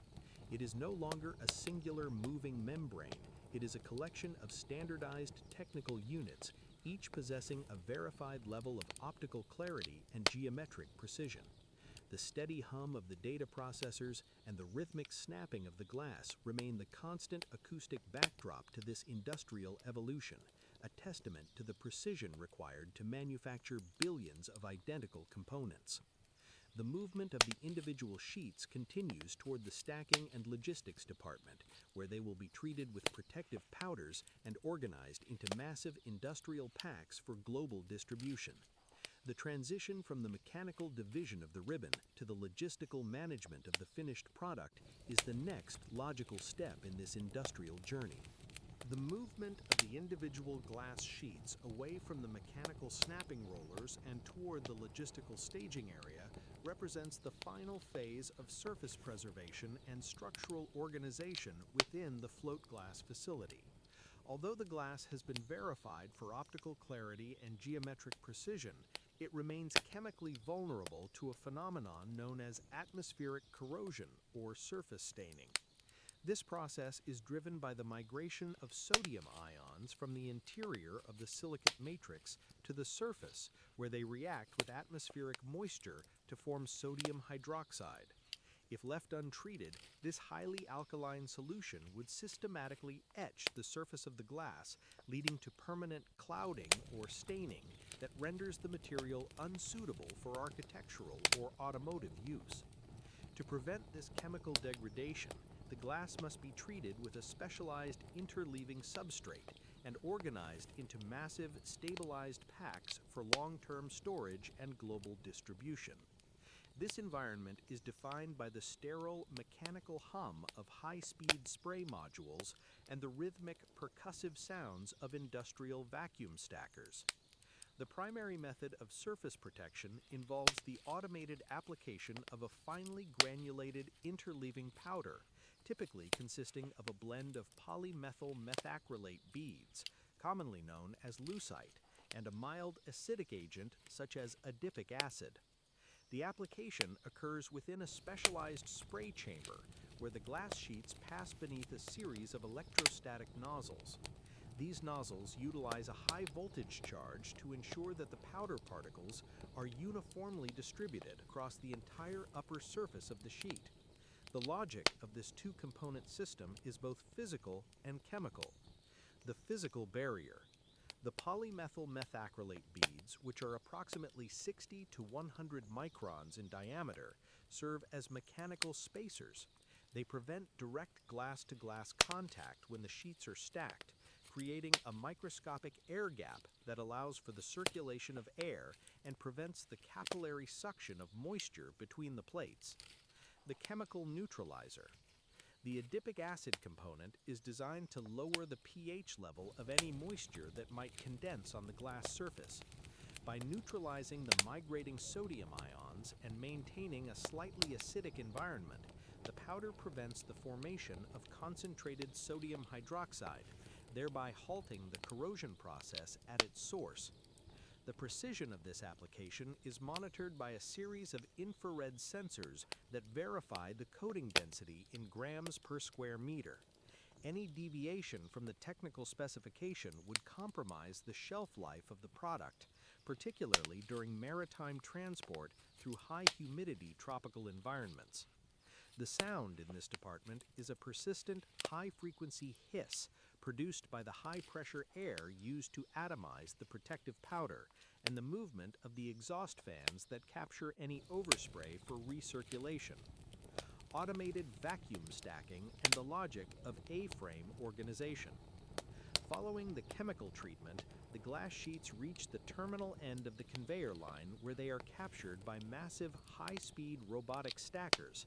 It is no longer a singular moving membrane, it is a collection of standardized technical units, each possessing a verified level of optical clarity and geometric precision. The steady hum of the data processors and the rhythmic snapping of the glass remain the constant acoustic backdrop to this industrial evolution, a testament to the precision required to manufacture billions of identical components. The movement of the individual sheets continues toward the stacking and logistics department, where they will be treated with protective powders and organized into massive industrial packs for global distribution. The transition from the mechanical division of the ribbon to the logistical management of the finished product is the next logical step in this industrial journey. The movement of the individual glass sheets away from the mechanical snapping rollers and toward the logistical staging area represents the final phase of surface preservation and structural organization within the float glass facility. Although the glass has been verified for optical clarity and geometric precision, it remains chemically vulnerable to a phenomenon known as atmospheric corrosion or surface staining. This process is driven by the migration of sodium ions from the interior of the silicate matrix to the surface, where they react with atmospheric moisture to form sodium hydroxide. If left untreated, this highly alkaline solution would systematically etch the surface of the glass, leading to permanent clouding or staining that renders the material unsuitable for architectural or automotive use. To prevent this chemical degradation, the glass must be treated with a specialized interleaving substrate and organized into massive, stabilized packs for long-term storage and global distribution. This environment is defined by the sterile mechanical hum of high-speed spray modules and the rhythmic percussive sounds of industrial vacuum stackers. The primary method of surface protection involves the automated application of a finely granulated interleaving powder, typically consisting of a blend of polymethyl methacrylate beads, commonly known as lucite, and a mild acidic agent such as adipic acid. The application occurs within a specialized spray chamber where the glass sheets pass beneath a series of electrostatic nozzles. These nozzles utilize a high voltage charge to ensure that the powder particles are uniformly distributed across the entire upper surface of the sheet. The logic of this two-component system is both physical and chemical. The physical barrier. The polymethyl methacrylate beads, which are approximately 60 to 100 microns in diameter, serve as mechanical spacers. They prevent direct glass-to-glass contact when the sheets are stacked, creating a microscopic air gap that allows for the circulation of air and prevents the capillary suction of moisture between the plates. The chemical neutralizer. The adipic acid component is designed to lower the pH level of any moisture that might condense on the glass surface. By neutralizing the migrating sodium ions and maintaining a slightly acidic environment, the powder prevents the formation of concentrated sodium hydroxide, thereby halting the corrosion process at its source. The precision of this application is monitored by a series of infrared sensors that verify the coating density in grams per square meter. Any deviation from the technical specification would compromise the shelf life of the product, particularly during maritime transport through high humidity tropical environments. The sound in this department is a persistent, high-frequency hiss produced by the high-pressure air used to atomize the protective powder and the movement of the exhaust fans that capture any overspray for recirculation. Automated vacuum stacking and the logic of A-frame organization. Following the chemical treatment, the glass sheets reach the terminal end of the conveyor line where they are captured by massive, high-speed robotic stackers.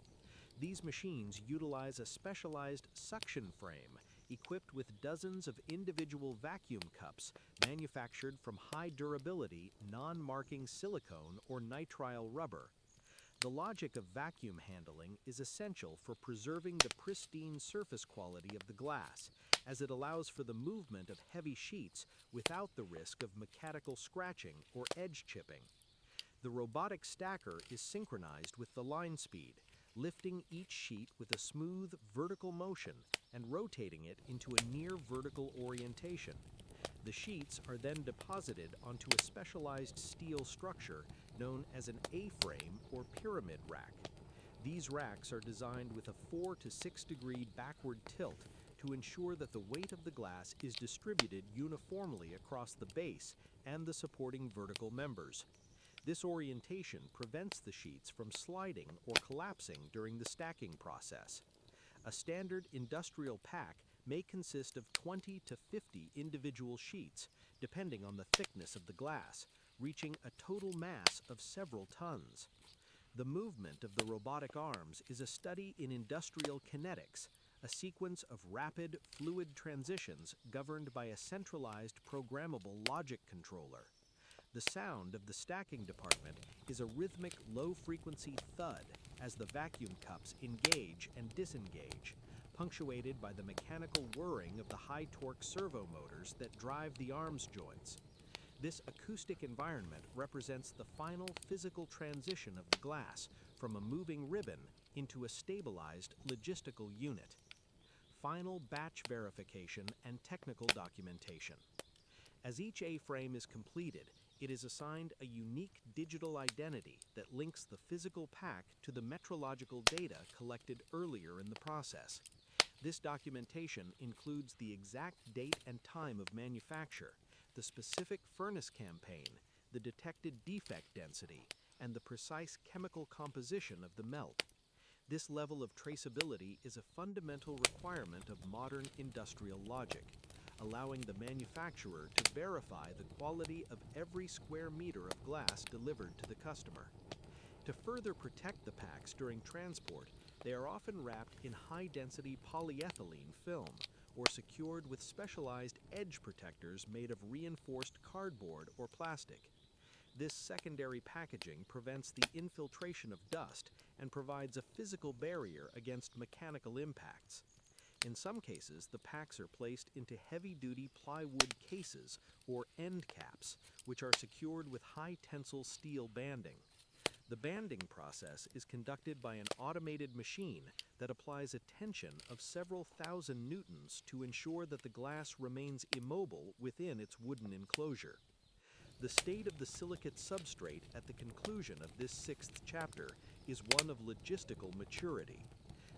These machines utilize a specialized suction frame equipped with dozens of individual vacuum cups manufactured from high-durability, non-marking silicone or nitrile rubber. The logic of vacuum handling is essential for preserving the pristine surface quality of the glass, as it allows for the movement of heavy sheets without the risk of mechanical scratching or edge chipping. The robotic stacker is synchronized with the line speed, lifting each sheet with a smooth vertical motion and rotating it into a near vertical orientation. The sheets are then deposited onto a specialized steel structure known as an A-frame or pyramid rack. These racks are designed with a 4 to 6 degree backward tilt to ensure that the weight of the glass is distributed uniformly across the base and the supporting vertical members. This orientation prevents the sheets from sliding or collapsing during the stacking process. A standard industrial pack may consist of 20 to 50 individual sheets, depending on the thickness of the glass, reaching a total mass of several tons. The movement of the robotic arms is a study in industrial kinetics, a sequence of rapid, fluid transitions governed by a centralized programmable logic controller. The sound of the stacking department is a rhythmic low-frequency thud as the vacuum cups engage and disengage, punctuated by the mechanical whirring of the high-torque servo motors that drive the arms joints. This acoustic environment represents the final physical transition of the glass from a moving ribbon into a stabilized logistical unit. Final batch verification and technical documentation. As each A-frame is completed, it is assigned a unique digital identity that links the physical pack to the metrological data collected earlier in the process. This documentation includes the exact date and time of manufacture, the specific furnace campaign, the detected defect density, and the precise chemical composition of the melt. This level of traceability is a fundamental requirement of modern industrial logic, allowing the manufacturer to verify the quality of every square meter of glass delivered to the customer. To further protect the packs during transport, they are often wrapped in high-density polyethylene film or secured with specialized edge protectors made of reinforced cardboard or plastic. This secondary packaging prevents the infiltration of dust and provides a physical barrier against mechanical impacts. In some cases, the packs are placed into heavy-duty plywood cases or end caps, which are secured with high-tensile steel banding. The banding process is conducted by an automated machine that applies a tension of several thousand newtons to ensure that the glass remains immobile within its wooden enclosure. The state of the silicate substrate at the conclusion of this 6th chapter is one of logistical maturity.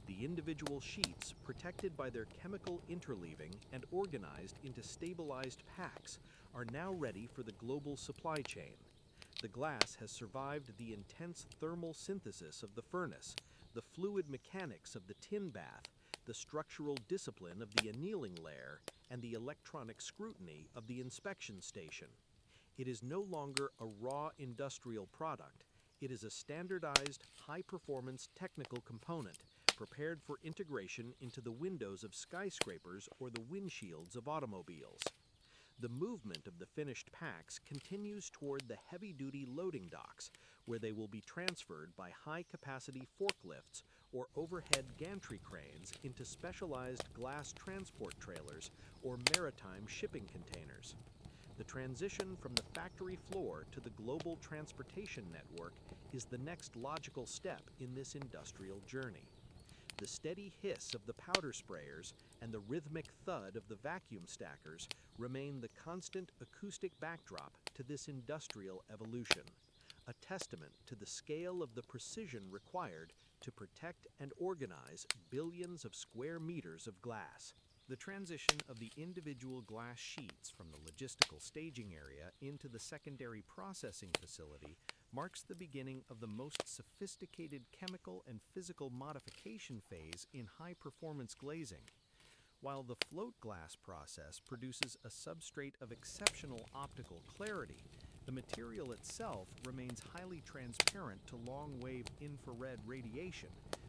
The individual sheets, protected by their chemical interleaving and organized into stabilized packs, are now ready for the global supply chain. The glass has survived the intense thermal synthesis of the furnace, the fluid mechanics of the tin bath, the structural discipline of the annealing layer, and the electronic scrutiny of the inspection station. It is no longer a raw industrial product. It is a standardized, high-performance technical component prepared for integration into the windows of skyscrapers or the windshields of automobiles. The movement of the finished packs continues toward the heavy-duty loading docks, where they will be transferred by high-capacity forklifts or overhead gantry cranes into specialized glass transport trailers or maritime shipping containers. The transition from the factory floor to the global transportation network is the next logical step in this industrial journey. The steady hiss of the powder sprayers and the rhythmic thud of the vacuum stackers remain the constant acoustic backdrop to this industrial evolution, a testament to the scale of the precision required to protect and organize billions of square meters of glass. The transition of the individual glass sheets from the logistical staging area into the secondary processing facility marks the beginning of the most sophisticated chemical and physical modification phase in high-performance glazing. While the float glass process produces a substrate of exceptional optical clarity, the material itself remains highly transparent to long-wave infrared radiation,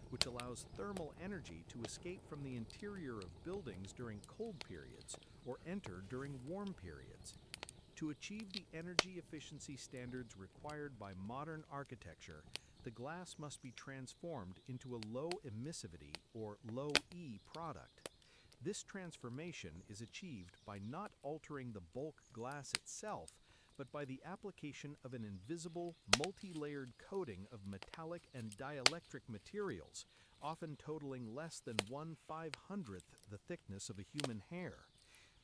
which allows thermal energy to escape from the interior of buildings during cold periods or enter during warm periods. To achieve the energy efficiency standards required by modern architecture, the glass must be transformed into a low emissivity or low E product. This transformation is achieved by not altering the bulk glass itself, but by the application of an invisible, multi-layered coating of metallic and dielectric materials, often totaling less than 1/500th the thickness of a human hair.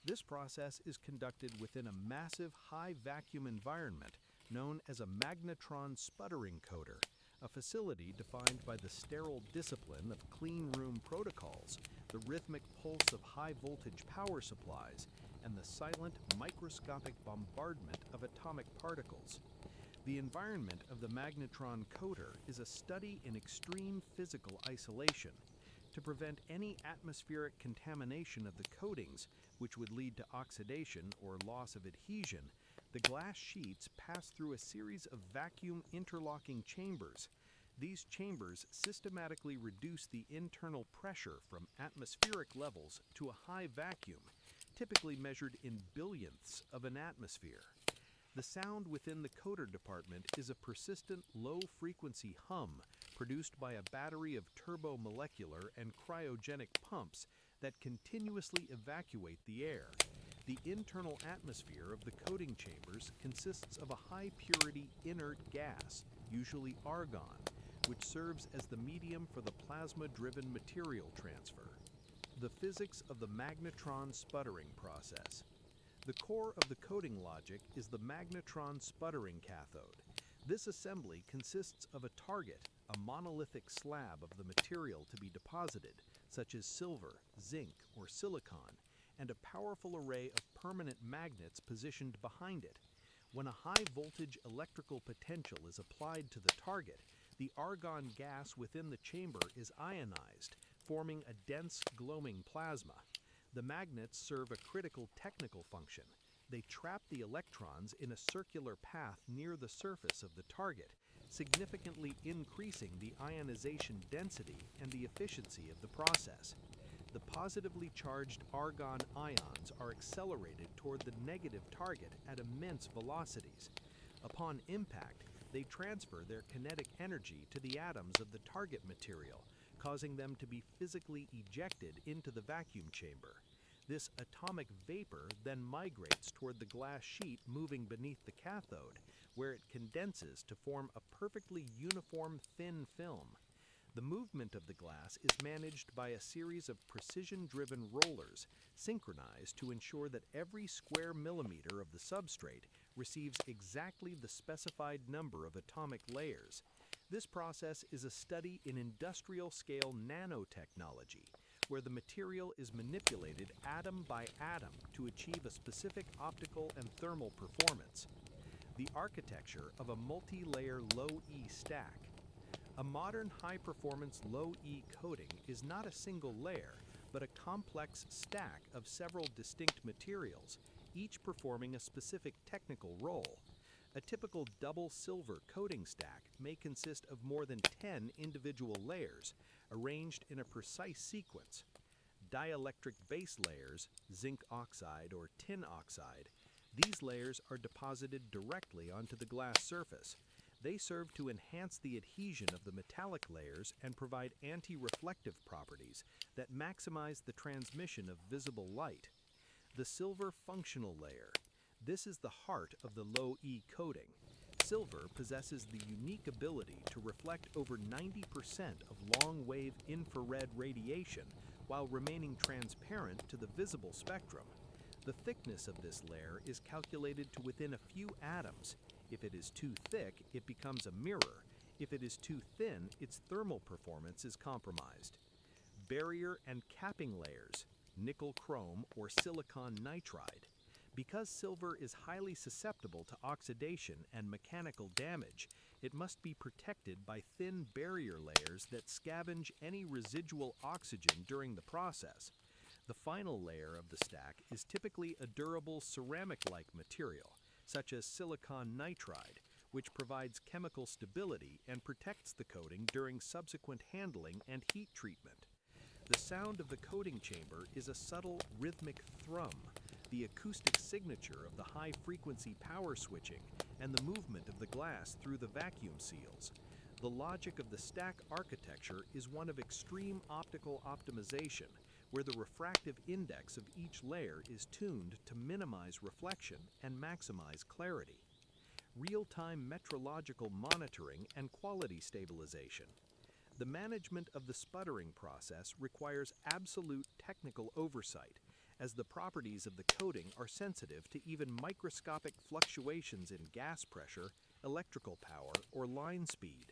This process is conducted within a massive high-vacuum environment known as a magnetron sputtering coater, a facility defined by the sterile discipline of clean room protocols, the rhythmic pulse of high-voltage power supplies, and the silent microscopic bombardment of atomic particles. The environment of the magnetron coater is a study in extreme physical isolation. To prevent any atmospheric contamination of the coatings, which would lead to oxidation or loss of adhesion, the glass sheets pass through a series of vacuum interlocking chambers. These chambers systematically reduce the internal pressure from atmospheric levels to a high vacuum, typically measured in billionths of an atmosphere. The sound within the coater department is a persistent low-frequency hum produced by a battery of turbomolecular and cryogenic pumps that continuously evacuate the air. The internal atmosphere of the coating chambers consists of a high-purity inert gas, usually argon, which serves as the medium for the plasma-driven material transfer. The physics of the magnetron sputtering process. The core of the coating logic is the magnetron sputtering cathode. This assembly consists of a target, a monolithic slab of the material to be deposited, such as silver, zinc, or silicon, and a powerful array of permanent magnets positioned behind it. When a high-voltage electrical potential is applied to the target, the argon gas within the chamber is ionized, forming a dense, glowing plasma. The magnets serve a critical technical function. They trap the electrons in a circular path near the surface of the target, significantly increasing the ionization density and the efficiency of the process. The positively charged argon ions are accelerated toward the negative target at immense velocities. Upon impact, they transfer their kinetic energy to the atoms of the target material, causing them to be physically ejected into the vacuum chamber. This atomic vapor then migrates toward the glass sheet moving beneath the cathode, where it condenses to form a perfectly uniform thin film. The movement of the glass is managed by a series of precision-driven rollers, synchronized to ensure that every square millimeter of the substrate receives exactly the specified number of atomic layers. This process is a study in industrial-scale nanotechnology, where the material is manipulated atom by atom to achieve a specific optical and thermal performance. The architecture of a multi-layer low-E stack. A modern high-performance low-E coating is not a single layer, but a complex stack of several distinct materials, each performing a specific technical role. A typical double silver coating stack may consist of more than 10 individual layers, arranged in a precise sequence. Dielectric base layers, zinc oxide or tin oxide, these layers are deposited directly onto the glass surface. They serve to enhance the adhesion of the metallic layers and provide anti-reflective properties that maximize the transmission of visible light. The silver functional layer. This is the heart of the low-E coating. Silver possesses the unique ability to reflect over 90% of long-wave infrared radiation while remaining transparent to the visible spectrum. The thickness of this layer is calculated to within a few atoms. If it is too thick, it becomes a mirror. If it is too thin, its thermal performance is compromised. Barrier and capping layers, nickel chrome or silicon nitride. Because silver is highly susceptible to oxidation and mechanical damage, it must be protected by thin barrier layers that scavenge any residual oxygen during the process. The final layer of the stack is typically a durable ceramic-like material, such as silicon nitride, which provides chemical stability and protects the coating during subsequent handling and heat treatment. The sound of the coating chamber is a subtle rhythmic thrum, the acoustic signature of the high-frequency power switching and the movement of the glass through the vacuum seals. The logic of the stack architecture is one of extreme optical optimization, where the refractive index of each layer is tuned to minimize reflection and maximize clarity. Real-time metrological monitoring and quality stabilization. The management of the sputtering process requires absolute technical oversight, as the properties of the coating are sensitive to even microscopic fluctuations in gas pressure, electrical power, or line speed.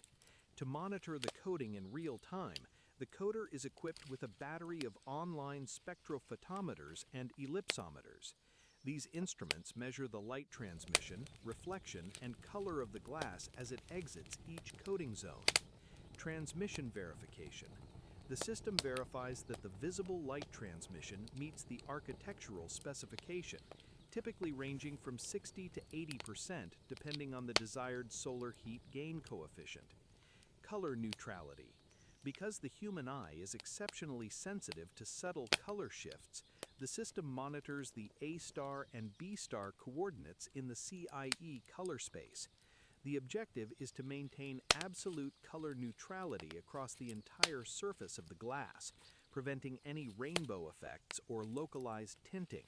To monitor the coating in real time, the coater is equipped with a battery of online spectrophotometers and ellipsometers. These instruments measure the light transmission, reflection, and color of the glass as it exits each coating zone. Transmission verification. The system verifies that the visible light transmission meets the architectural specification, typically ranging from 60 to 80% depending on the desired solar heat gain coefficient. Color neutrality. Because the human eye is exceptionally sensitive to subtle color shifts, the system monitors the A-star and B-star coordinates in the CIE color space. The objective is to maintain absolute color neutrality across the entire surface of the glass, preventing any rainbow effects or localized tinting.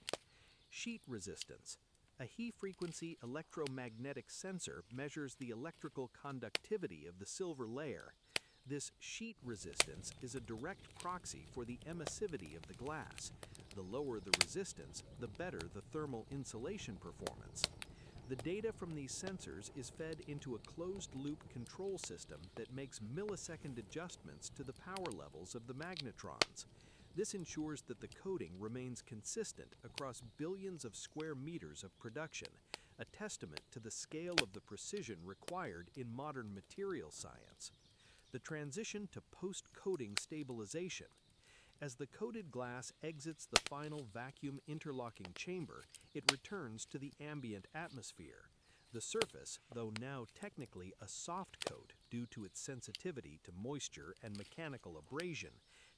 Sheet resistance. A high-frequency electromagnetic sensor measures the electrical conductivity of the silver layer. This sheet resistance is a direct proxy for the emissivity of the glass. The lower the resistance, the better the thermal insulation performance. The data from these sensors is fed into a closed-loop control system that makes millisecond adjustments to the power levels of the magnetrons. This ensures that the coating remains consistent across billions of square meters of production, a testament to the scale of the precision required in modern material science. The transition to post-coating stabilization. As the coated glass exits the final vacuum interlocking chamber, it returns to the ambient atmosphere. The surface, though now technically a soft coat due to its sensitivity to moisture and mechanical abrasion,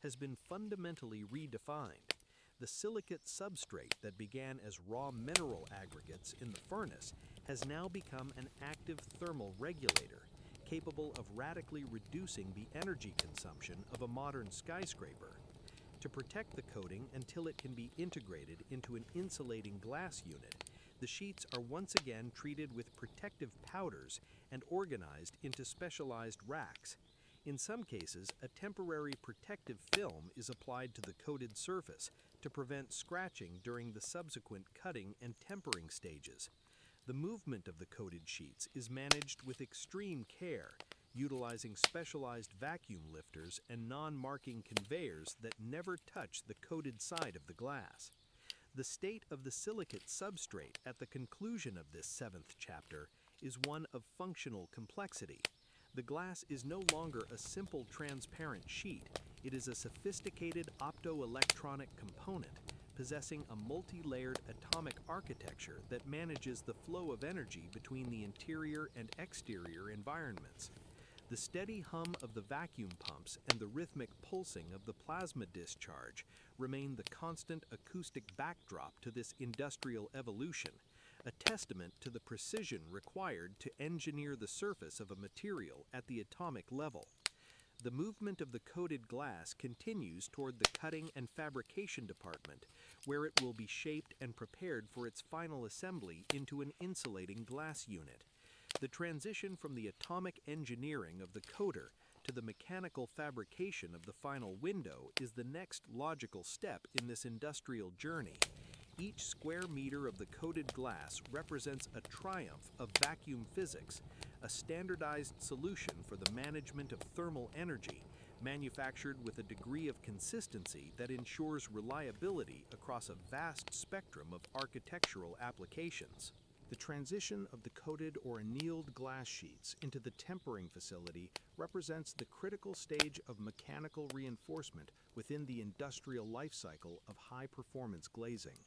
has been fundamentally redefined. The silicate substrate that began as raw mineral aggregates in the furnace has now become an active thermal regulator, capable of radically reducing the energy consumption of a modern skyscraper. To protect the coating until it can be integrated into an insulating glass unit, the sheets are once again treated with protective powders and organized into specialized racks. In some cases, a temporary protective film is applied to the coated surface to prevent scratching during the subsequent cutting and tempering stages. The movement of the coated sheets is managed with extreme care, utilizing specialized vacuum lifters and non-marking conveyors that never touch the coated side of the glass. The state of the silicate substrate at the conclusion of this 7th chapter is one of functional complexity. The glass is no longer a simple transparent sheet, it is a sophisticated optoelectronic component, possessing a multi-layered atomic architecture that manages the flow of energy between the interior and exterior environments. The steady hum of the vacuum pumps and the rhythmic pulsing of the plasma discharge remain the constant acoustic backdrop to this industrial evolution, a testament to the precision required to engineer the surface of a material at the atomic level. The movement of the coated glass continues toward the cutting and fabrication department, where it will be shaped and prepared for its final assembly into an insulating glass unit. The transition from the atomic engineering of the coater to the mechanical fabrication of the final window is the next logical step in this industrial journey. Each square meter of the coated glass represents a triumph of vacuum physics, a standardized solution for the management of thermal energy, manufactured with a degree of consistency that ensures reliability across a vast spectrum of architectural applications. The transition of the coated or annealed glass sheets into the tempering facility represents the critical stage of mechanical reinforcement within the industrial life cycle of high-performance glazing.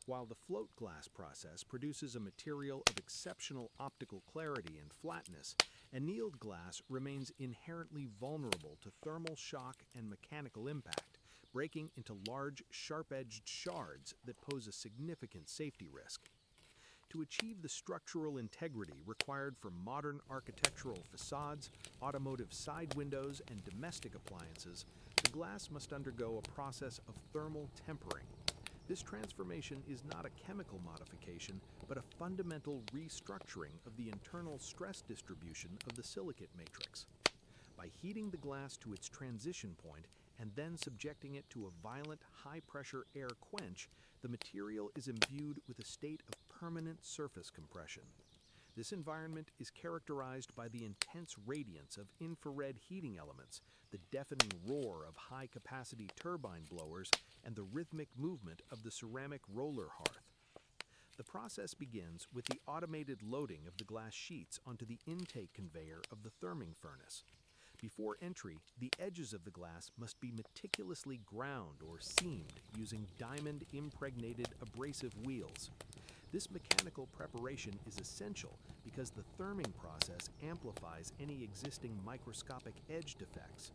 While the float glass process produces a material of exceptional optical clarity and flatness, annealed glass remains inherently vulnerable to thermal shock and mechanical impact, breaking into large, sharp-edged shards that pose a significant safety risk. To achieve the structural integrity required for modern architectural facades, automotive side windows, and domestic appliances, the glass must undergo a process of thermal tempering. This transformation is not a chemical modification, but a fundamental restructuring of the internal stress distribution of the silicate matrix. By heating the glass to its transition point and then subjecting it to a violent high-pressure air quench, the material is imbued with a state of permanent surface compression. This environment is characterized by the intense radiance of infrared heating elements, the deafening roar of high-capacity turbine blowers, and the rhythmic movement of the ceramic roller hearth. The process begins with the automated loading of the glass sheets onto the intake conveyor of the therming furnace. Before entry, the edges of the glass must be meticulously ground or seamed using diamond-impregnated abrasive wheels. This mechanical preparation is essential because the therming process amplifies any existing microscopic edge defects.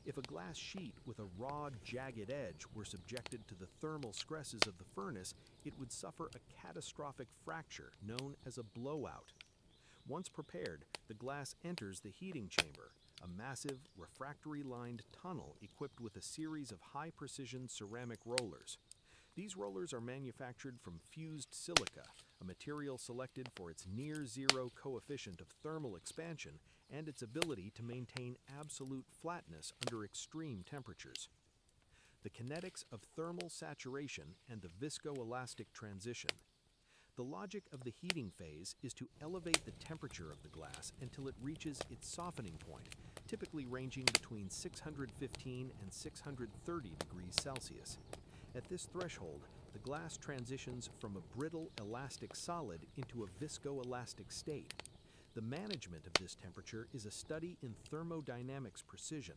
If a glass sheet with a raw, jagged edge were subjected to the thermal stresses of the furnace, it would suffer a catastrophic fracture known as a blowout. Once prepared, the glass enters the heating chamber, a massive, refractory-lined tunnel equipped with a series of high-precision ceramic rollers. These rollers are manufactured from fused silica, a material selected for its near-zero coefficient of thermal expansion and its ability to maintain absolute flatness under extreme temperatures. The kinetics of thermal saturation and the viscoelastic transition. The logic of the heating phase is to elevate the temperature of the glass until it reaches its softening point, typically ranging between 615 and 630 degrees Celsius. At this threshold, the glass transitions from a brittle elastic solid into a viscoelastic state. The management of this temperature is a study in thermodynamics precision.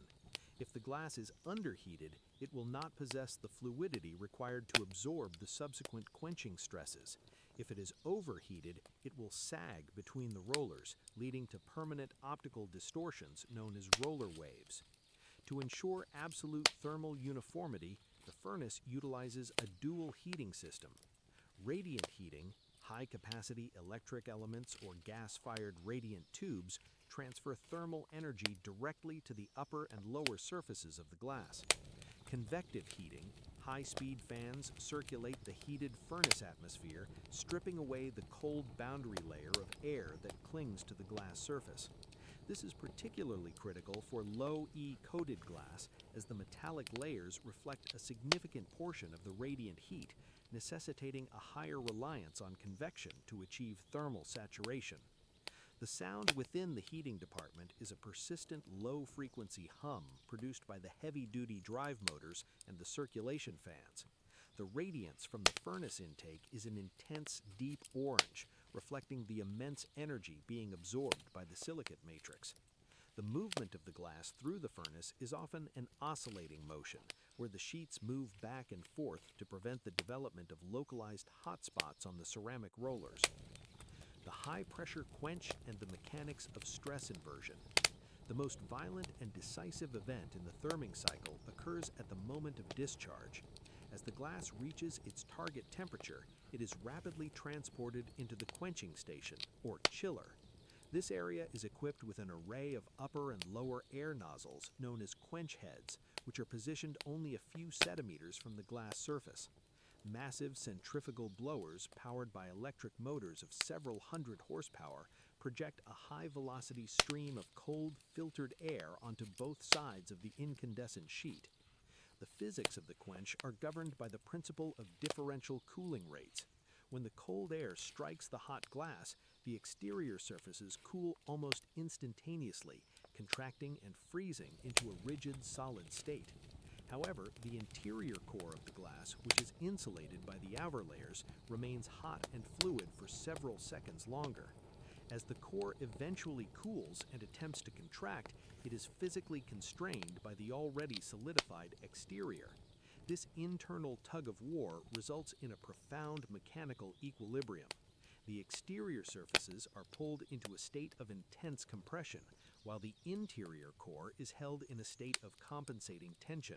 If the glass is underheated, it will not possess the fluidity required to absorb the subsequent quenching stresses. If it is overheated, it will sag between the rollers, leading to permanent optical distortions known as roller waves. To ensure absolute thermal uniformity, the furnace utilizes a dual heating system. Radiant heating, high-capacity electric elements or gas-fired radiant tubes, transfer thermal energy directly to the upper and lower surfaces of the glass. Convective heating, high-speed fans circulate the heated furnace atmosphere, stripping away the cold boundary layer of air that clings to the glass surface. This is particularly critical for low-E coated glass, as the metallic layers reflect a significant portion of the radiant heat, necessitating a higher reliance on convection to achieve thermal saturation. The sound within the heating department is a persistent low-frequency hum produced by the heavy-duty drive motors and the circulation fans. The radiance from the furnace intake is an intense, deep orange, reflecting the immense energy being absorbed by the silicate matrix. The movement of the glass through the furnace is often an oscillating motion, where the sheets move back and forth to prevent the development of localized hotspots on the ceramic rollers. The high-pressure quench and the mechanics of stress inversion. The most violent and decisive event in the therming cycle occurs at the moment of discharge. As the glass reaches its target temperature, it is rapidly transported into the quenching station, or chiller. This area is equipped with an array of upper and lower air nozzles known as quench heads, which are positioned only a few centimeters from the glass surface. Massive centrifugal blowers powered by electric motors of several hundred horsepower project a high-velocity stream of cold, filtered air onto both sides of the incandescent sheet. The physics of the quench are governed by the principle of differential cooling rates. When the cold air strikes the hot glass, the exterior surfaces cool almost instantaneously, contracting and freezing into a rigid, solid state. However, the interior core of the glass, which is insulated by the outer layers, remains hot and fluid for several seconds longer. As the core eventually cools and attempts to contract, it is physically constrained by the already solidified exterior. This internal tug-of-war results in a profound mechanical equilibrium. The exterior surfaces are pulled into a state of intense compression, while the interior core is held in a state of compensating tension.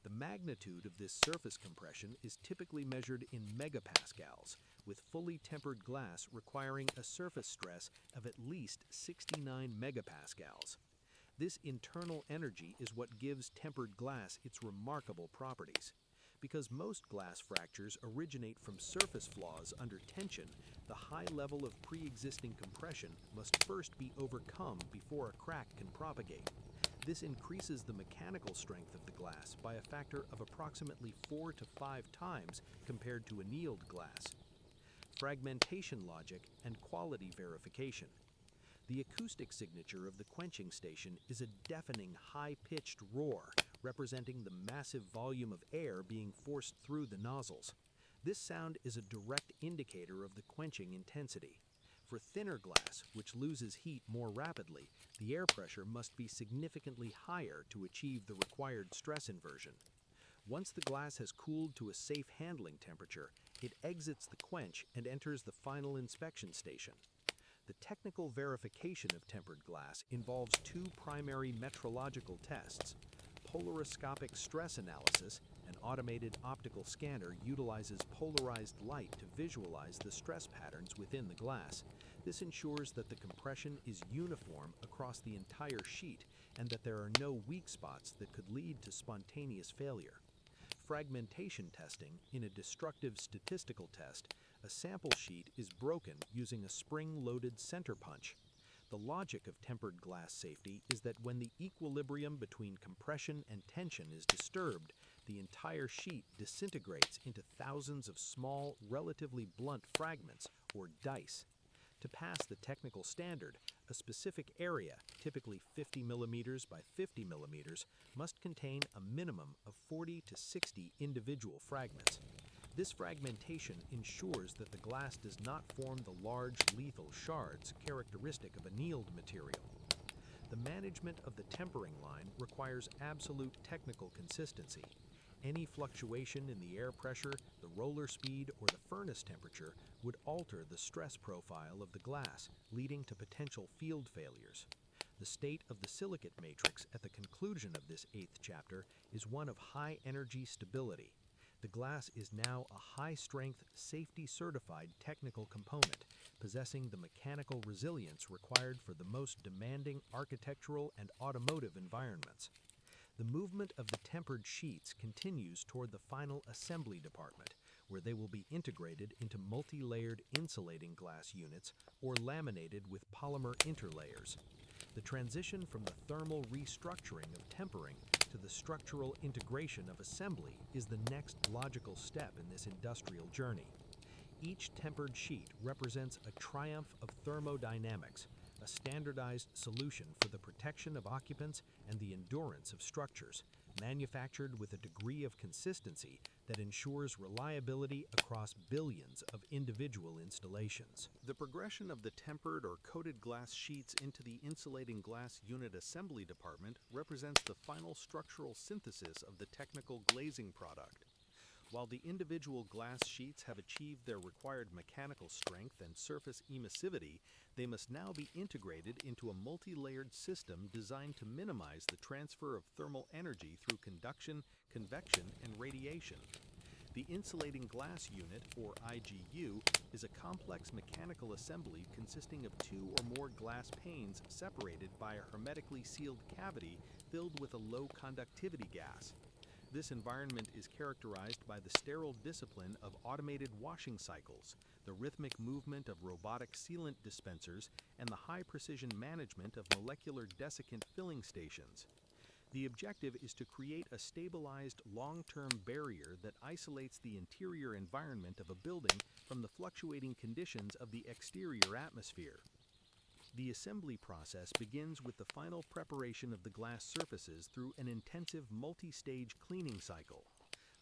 The magnitude of this surface compression is typically measured in megapascals, with fully tempered glass requiring a surface stress of at least 69 megapascals. This internal energy is what gives tempered glass its remarkable properties. Because most glass fractures originate from surface flaws under tension, the high level of pre-existing compression must first be overcome before a crack can propagate. This increases the mechanical strength of the glass by a factor of approximately 4 to 5 times compared to annealed glass. Fragmentation logic and quality verification. The acoustic signature of the quenching station is a deafening high-pitched roar representing the massive volume of air being forced through the nozzles. This sound is a direct indicator of the quenching intensity. For thinner glass, which loses heat more rapidly, the air pressure must be significantly higher to achieve the required stress inversion. Once the glass has cooled to a safe handling temperature, it exits the quench and enters the final inspection station. The technical verification of tempered glass involves two primary metrological tests. Polariscopic stress analysis, an automated optical scanner, utilizes polarized light to visualize the stress patterns within the glass. This ensures that the compression is uniform across the entire sheet and that there are no weak spots that could lead to spontaneous failure. Fragmentation testing. In a destructive statistical test, a sample sheet is broken using a spring-loaded center punch. The logic of tempered glass safety is that when the equilibrium between compression and tension is disturbed, the entire sheet disintegrates into thousands of small, relatively blunt fragments, or dice. To pass the technical standard, a specific area, typically 50 millimeters by 50 millimeters, must contain a minimum of 40 to 60 individual fragments. This fragmentation ensures that the glass does not form the large, lethal shards characteristic of annealed material. The management of the tempering line requires absolute technical consistency. Any fluctuation in the air pressure, the roller speed, or the furnace temperature would alter the stress profile of the glass, leading to potential field failures. The state of the silicate matrix at the conclusion of this 8th chapter is one of high energy stability. The glass is now a high-strength, safety-certified technical component, possessing the mechanical resilience required for the most demanding architectural and automotive environments. The movement of the tempered sheets continues toward the final assembly department, where they will be integrated into multi-layered insulating glass units or laminated with polymer interlayers. The transition from the thermal restructuring of tempering to the structural integration of assembly is the next logical step in this industrial journey. Each tempered sheet represents a triumph of thermodynamics, a standardized solution for the protection of occupants and the endurance of structures, manufactured with a degree of consistency that ensures reliability across billions of individual installations. The progression of the tempered or coated glass sheets into the insulating glass unit assembly department represents the final structural synthesis of the technical glazing product. While the individual glass sheets have achieved their required mechanical strength and surface emissivity, they must now be integrated into a multi-layered system designed to minimize the transfer of thermal energy through conduction, convection, and radiation. The insulating glass unit, or IGU, is a complex mechanical assembly consisting of 2 or more glass panes separated by a hermetically sealed cavity filled with a low conductivity gas. This environment is characterized by the sterile discipline of automated washing cycles, the rhythmic movement of robotic sealant dispensers, and the high-precision management of molecular desiccant filling stations. The objective is to create a stabilized long-term barrier that isolates the interior environment of a building from the fluctuating conditions of the exterior atmosphere. The assembly process begins with the final preparation of the glass surfaces through an intensive multi-stage cleaning cycle.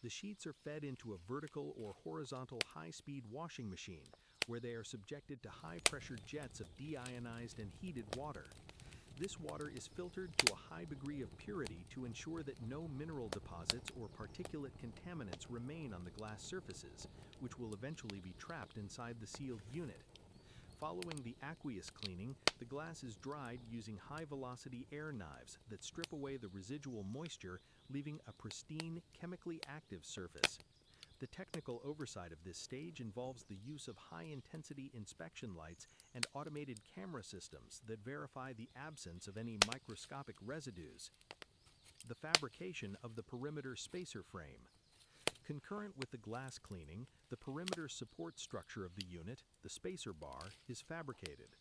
The sheets are fed into a vertical or horizontal high-speed washing machine, where they are subjected to high-pressure jets of deionized and heated water. This water is filtered to a high degree of purity to ensure that no mineral deposits or particulate contaminants remain on the glass surfaces, which will eventually be trapped inside the sealed unit. Following the aqueous cleaning, the glass is dried using high-velocity air knives that strip away the residual moisture, leaving a pristine, chemically active surface. The technical oversight of this stage involves the use of high-intensity inspection lights and automated camera systems that verify the absence of any microscopic residues. The fabrication of the perimeter spacer frame. Concurrent with the glass cleaning, the perimeter support structure of the unit, the spacer bar, is fabricated.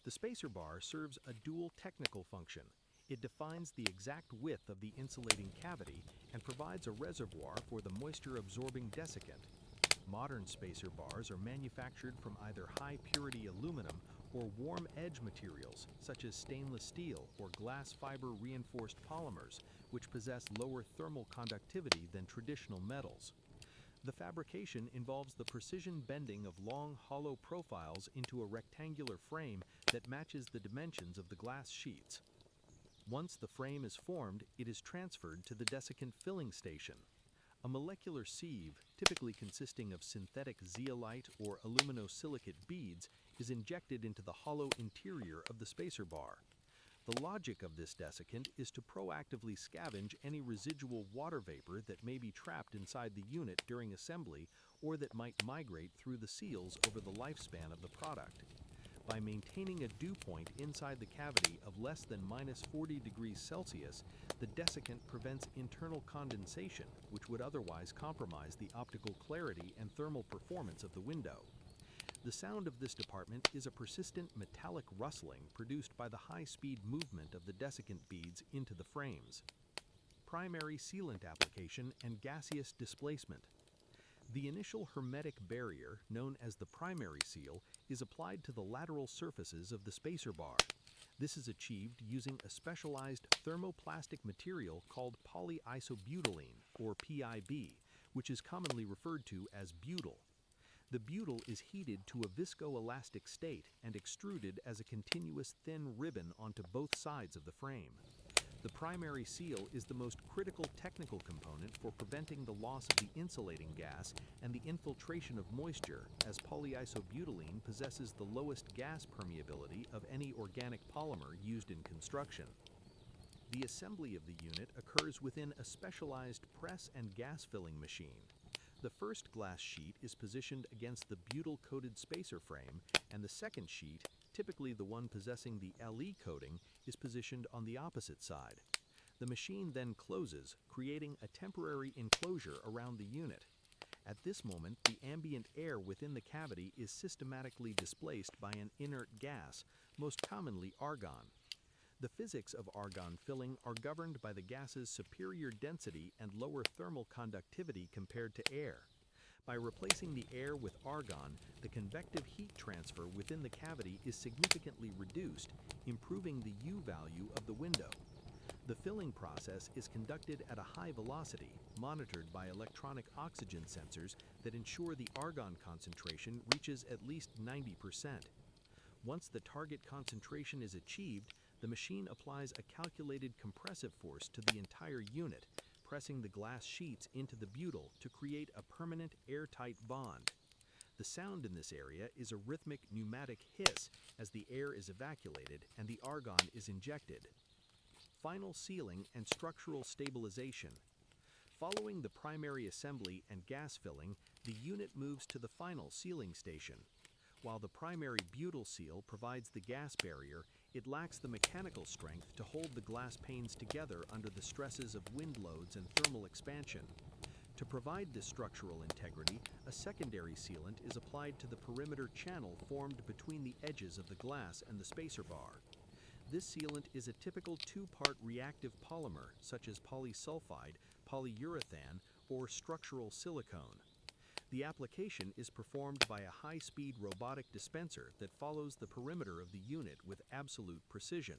The spacer bar serves a dual technical function. It defines the exact width of the insulating cavity and provides a reservoir for the moisture-absorbing desiccant. Modern spacer bars are manufactured from either high-purity aluminum or warm-edge materials such as stainless steel or glass fiber reinforced polymers, which possess lower thermal conductivity than traditional metals. The fabrication involves the precision bending of long, hollow profiles into a rectangular frame that matches the dimensions of the glass sheets. Once the frame is formed, it is transferred to the desiccant filling station. A molecular sieve, typically consisting of synthetic zeolite or aluminosilicate beads, is injected into the hollow interior of the spacer bar. The logic of this desiccant is to proactively scavenge any residual water vapor that may be trapped inside the unit during assembly or that might migrate through the seals over the lifespan of the product. By maintaining a dew point inside the cavity of less than -40 degrees Celsius, the desiccant prevents internal condensation, which would otherwise compromise the optical clarity and thermal performance of the window. The sound of this department is a persistent metallic rustling produced by the high-speed movement of the desiccant beads into the frames. Primary sealant application and gaseous displacement. The initial hermetic barrier, known as the primary seal, is applied to the lateral surfaces of the spacer bar. This is achieved using a specialized thermoplastic material called polyisobutylene, or PIB, which is commonly referred to as butyl. The butyl is heated to a viscoelastic state and extruded as a continuous thin ribbon onto both sides of the frame. The primary seal is the most critical technical component for preventing the loss of the insulating gas and the infiltration of moisture, as polyisobutylene possesses the lowest gas permeability of any organic polymer used in construction. The assembly of the unit occurs within a specialized press and gas filling machine. The first glass sheet is positioned against the butyl-coated spacer frame, and the second sheet, typically the one possessing the LE coating, is positioned on the opposite side. The machine then closes, creating a temporary enclosure around the unit. At this moment, the ambient air within the cavity is systematically displaced by an inert gas, most commonly argon. The physics of argon filling are governed by the gas's superior density and lower thermal conductivity compared to air. By replacing the air with argon, the convective heat transfer within the cavity is significantly reduced, improving the U value of the window. The filling process is conducted at a high velocity, monitored by electronic oxygen sensors that ensure the argon concentration reaches at least 90%. Once the target concentration is achieved, the machine applies a calculated compressive force to the entire unit, pressing the glass sheets into the butyl to create a permanent airtight bond. The sound in this area is a rhythmic pneumatic hiss as the air is evacuated and the argon is injected. Final sealing and structural stabilization. Following the primary assembly and gas filling, the unit moves to the final sealing station. While the primary butyl seal provides the gas barrier, it lacks the mechanical strength to hold the glass panes together under the stresses of wind loads and thermal expansion. To provide this structural integrity, a secondary sealant is applied to the perimeter channel formed between the edges of the glass and the spacer bar. This sealant is a typical two-part reactive polymer such as polysulfide, polyurethane, or structural silicone. The application is performed by a high-speed robotic dispenser that follows the perimeter of the unit with absolute precision.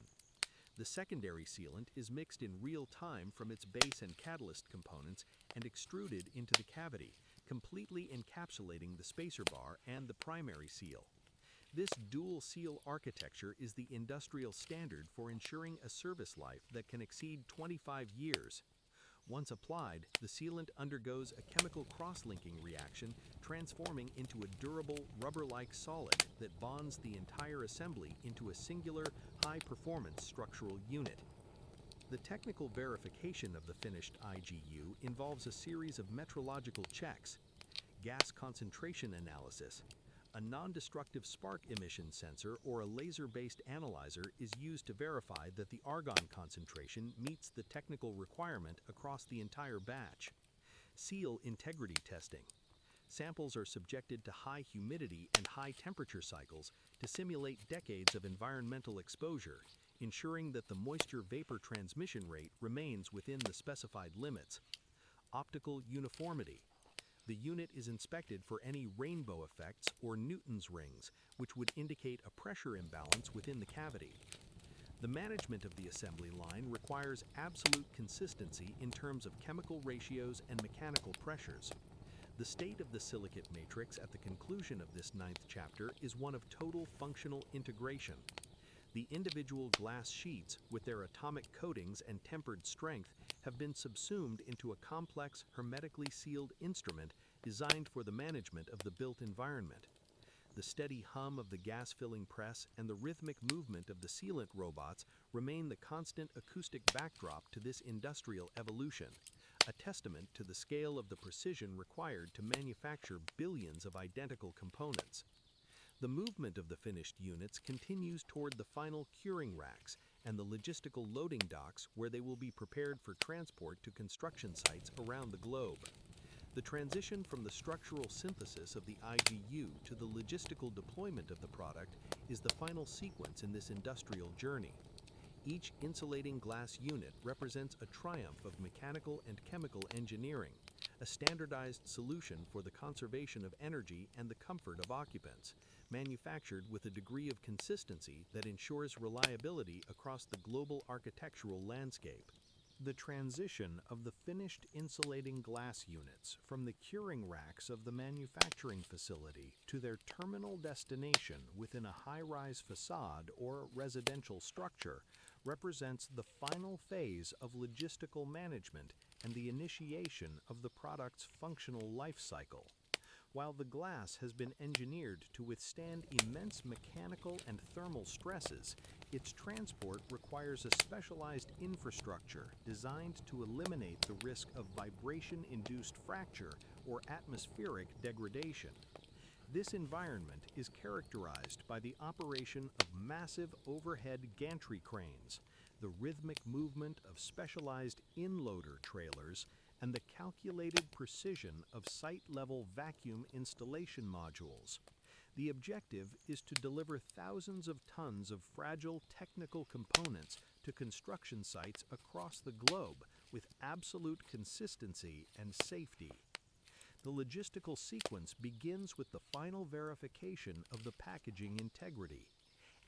The secondary sealant is mixed in real time from its base and catalyst components and extruded into the cavity, completely encapsulating the spacer bar and the primary seal. This dual seal architecture is the industrial standard for ensuring a service life that can exceed 25 years. Once applied, the sealant undergoes a chemical cross-linking reaction, transforming into a durable, rubber-like solid that bonds the entire assembly into a singular, high-performance structural unit. The technical verification of the finished IGU involves a series of metrological checks. gas concentration analysis. A non-destructive spark emission sensor or a laser-based analyzer is used to verify that the argon concentration meets the technical requirement across the entire batch. Seal integrity testing. Samples are subjected to high humidity and high temperature cycles to simulate decades of environmental exposure, ensuring that the moisture vapor transmission rate remains within the specified limits. Optical uniformity. The unit is inspected for any rainbow effects or Newton's rings, which would indicate a pressure imbalance within the cavity. The management of the assembly line requires absolute consistency in terms of chemical ratios and mechanical pressures. The state of the silicate matrix at the conclusion of this 9th chapter is one of total functional integration. The individual glass sheets, with their atomic coatings and tempered strength, have been subsumed into a complex, hermetically sealed instrument designed for the management of the built environment. The steady hum of the gas-filling press and the rhythmic movement of the sealant robots remain the constant acoustic backdrop to this industrial evolution, a testament to the scale of the precision required to manufacture billions of identical components. The movement of the finished units continues toward the final curing racks and the logistical loading docks where they will be prepared for transport to construction sites around the globe. The transition from the structural synthesis of the IGU to the logistical deployment of the product is the final sequence in this industrial journey. Each insulating glass unit represents a triumph of mechanical and chemical engineering, a standardized solution for the conservation of energy and the comfort of occupants, manufactured with a degree of consistency that ensures reliability across the global architectural landscape. The transition of the finished insulating glass units from the curing racks of the manufacturing facility to their terminal destination within a high-rise facade or residential structure represents the final phase of logistical management and the initiation of the product's functional life cycle. While the glass has been engineered to withstand immense mechanical and thermal stresses, its transport requires a specialized infrastructure designed to eliminate the risk of vibration-induced fracture or atmospheric degradation. This environment is characterized by the operation of massive overhead gantry cranes, the rhythmic movement of specialized in-loader trailers, and the calculated precision of site-level vacuum installation modules. The objective is to deliver thousands of tons of fragile technical components to construction sites across the globe with absolute consistency and safety. The logistical sequence begins with the final verification of the packaging integrity.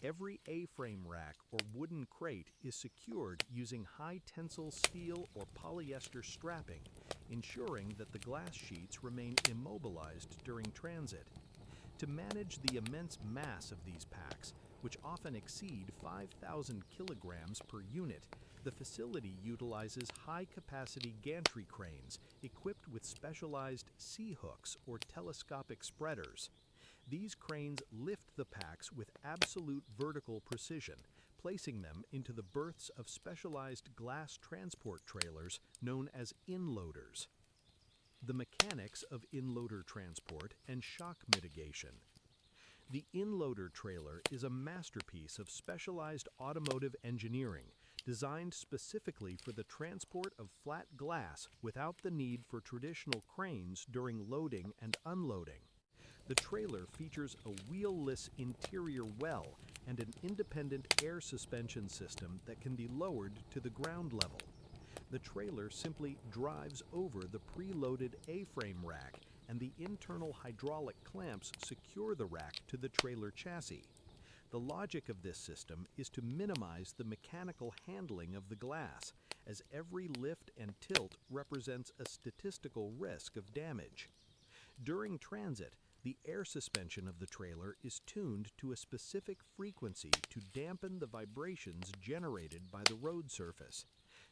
Every A-frame rack or wooden crate is secured using high-tensile steel or polyester strapping, ensuring that the glass sheets remain immobilized during transit. To manage the immense mass of these packs, which often exceed 5,000 kilograms per unit, the facility utilizes high-capacity gantry cranes equipped with specialized C-hooks or telescopic spreaders. These cranes lift the packs with absolute vertical precision, placing them into the berths of specialized glass transport trailers known as in-loaders. The mechanics of in-loader transport and shock mitigation. The in-loader trailer is a masterpiece of specialized automotive engineering, designed specifically for the transport of flat glass without the need for traditional cranes during loading and unloading. The trailer features a wheel-less interior well and an independent air suspension system that can be lowered to the ground level. The trailer simply drives over the preloaded A-frame rack, and the internal hydraulic clamps secure the rack to the trailer chassis. The logic of this system is to minimize the mechanical handling of the glass, as every lift and tilt represents a statistical risk of damage. During transit, the air suspension of the trailer is tuned to a specific frequency to dampen the vibrations generated by the road surface.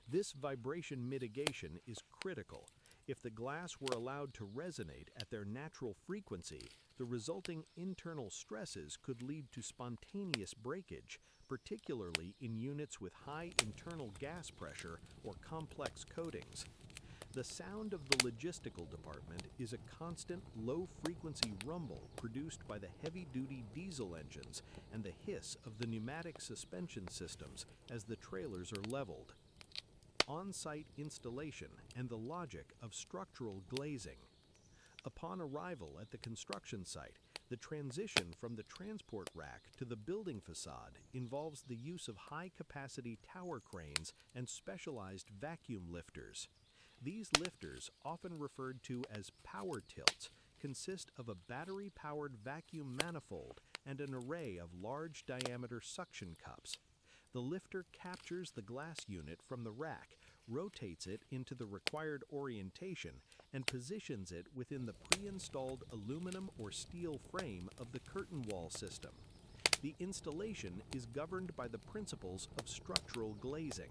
This vibration mitigation is critical. If the glass were allowed to resonate at their natural frequency, the resulting internal stresses could lead to spontaneous breakage, particularly in units with high internal gas pressure or complex coatings. The sound of the logistical department is a constant low-frequency rumble produced by the heavy-duty diesel engines and the hiss of the pneumatic suspension systems as the trailers are leveled. On-site installation and the logic of structural glazing. Upon arrival at the construction site, the transition from the transport rack to the building facade involves the use of high-capacity tower cranes and specialized vacuum lifters. These lifters, often referred to as power tilts, consist of a battery-powered vacuum manifold and an array of large-diameter suction cups. The lifter captures the glass unit from the rack, rotates it into the required orientation, and positions it within the pre-installed aluminum or steel frame of the curtain wall system. The installation is governed by the principles of structural glazing.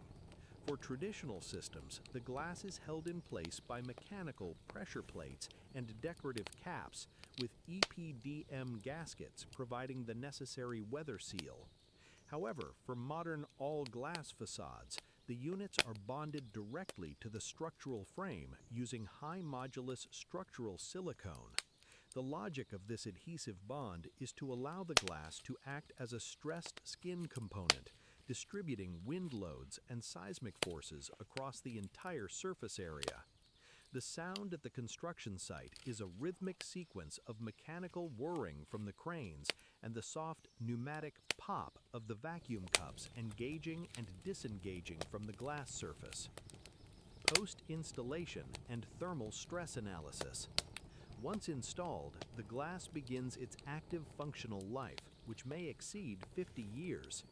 For traditional systems, the glass is held in place by mechanical pressure plates and decorative caps, with EPDM gaskets providing the necessary weather seal. However, for modern all-glass facades, the units are bonded directly to the structural frame using high-modulus structural silicone. The logic of this adhesive bond is to allow the glass to act as a stressed skin component, distributing wind loads and seismic forces across the entire surface area. The sound at the construction site is a rhythmic sequence of mechanical whirring from the cranes and the soft pneumatic pop of the vacuum cups engaging and disengaging from the glass surface. Post-installation and thermal stress analysis. Once installed, the glass begins its active functional life, which may exceed 50 years.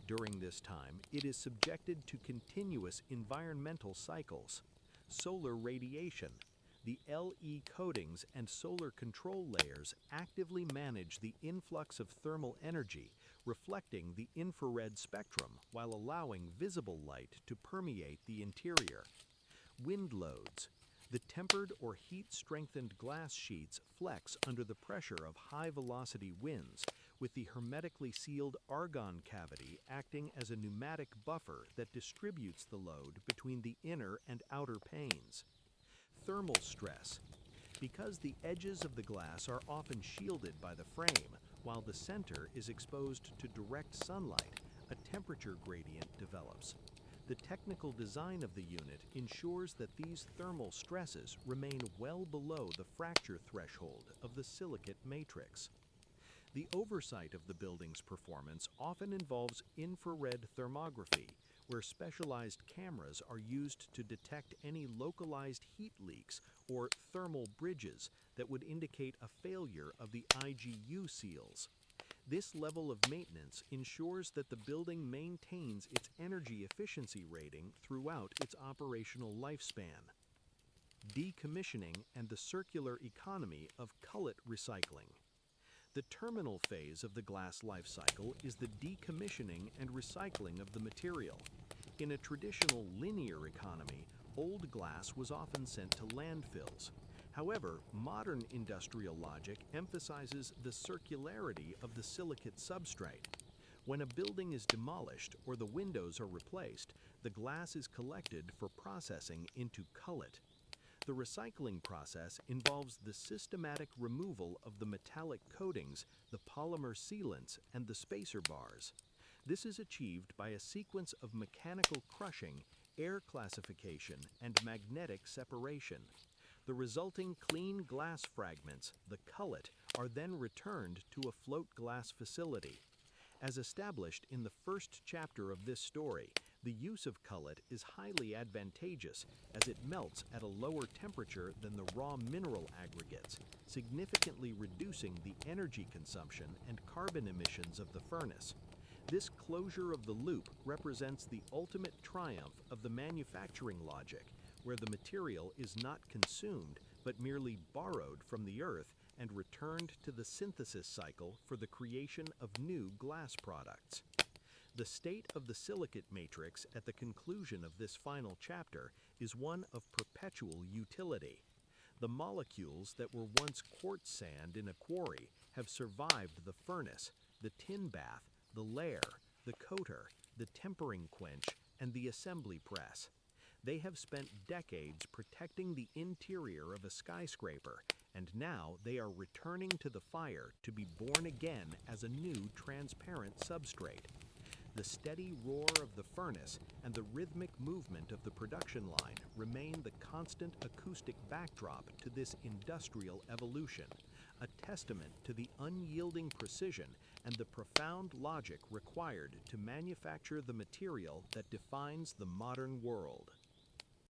During this time, it is subjected to continuous environmental cycles. Solar radiation. The LE coatings and solar control layers actively manage the influx of thermal energy, reflecting the infrared spectrum while allowing visible light to permeate the interior. Wind loads. The tempered or heat-strengthened glass sheets flex under the pressure of high-velocity winds, with the hermetically sealed argon cavity acting as a pneumatic buffer that distributes the load between the inner and outer panes. Thermal stress. Because the edges of the glass are often shielded by the frame, while the center is exposed to direct sunlight, a temperature gradient develops. The technical design of the unit ensures that these thermal stresses remain well below the fracture threshold of the silicate matrix. The oversight of the building's performance often involves infrared thermography, where specialized cameras are used to detect any localized heat leaks or thermal bridges that would indicate a failure of the IGU seals. This level of maintenance ensures that the building maintains its energy efficiency rating throughout its operational lifespan. Decommissioning and the circular economy of cullet recycling. The terminal phase of the glass life cycle is the decommissioning and recycling of the material. In a traditional linear economy, old glass was often sent to landfills. However, modern industrial logic emphasizes the circularity of the silicate substrate. When a building is demolished or the windows are replaced, the glass is collected for processing into cullet. The recycling process involves the systematic removal of the metallic coatings, the polymer sealants, and the spacer bars. This is achieved by a sequence of mechanical crushing, air classification, and magnetic separation. The resulting clean glass fragments, the cullet, are then returned to a float glass facility. As established in the first chapter of this story, the use of cullet is highly advantageous as it melts at a lower temperature than the raw mineral aggregates, significantly reducing the energy consumption and carbon emissions of the furnace. This closure of the loop represents the ultimate triumph of the manufacturing logic, where the material is not consumed but merely borrowed from the earth and returned to the synthesis cycle for the creation of new glass products. The state of the silicate matrix at the conclusion of this final chapter is one of perpetual utility. The molecules that were once quartz sand in a quarry have survived the furnace, the tin bath, the lair, the coater, the tempering quench, and the assembly press. They have spent decades protecting the interior of a skyscraper, and now they are returning to the fire to be born again as a new transparent substrate. The steady roar of the furnace and the rhythmic movement of the production line remain the constant acoustic backdrop to this industrial evolution, a testament to the unyielding precision and the profound logic required to manufacture the material that defines the modern world.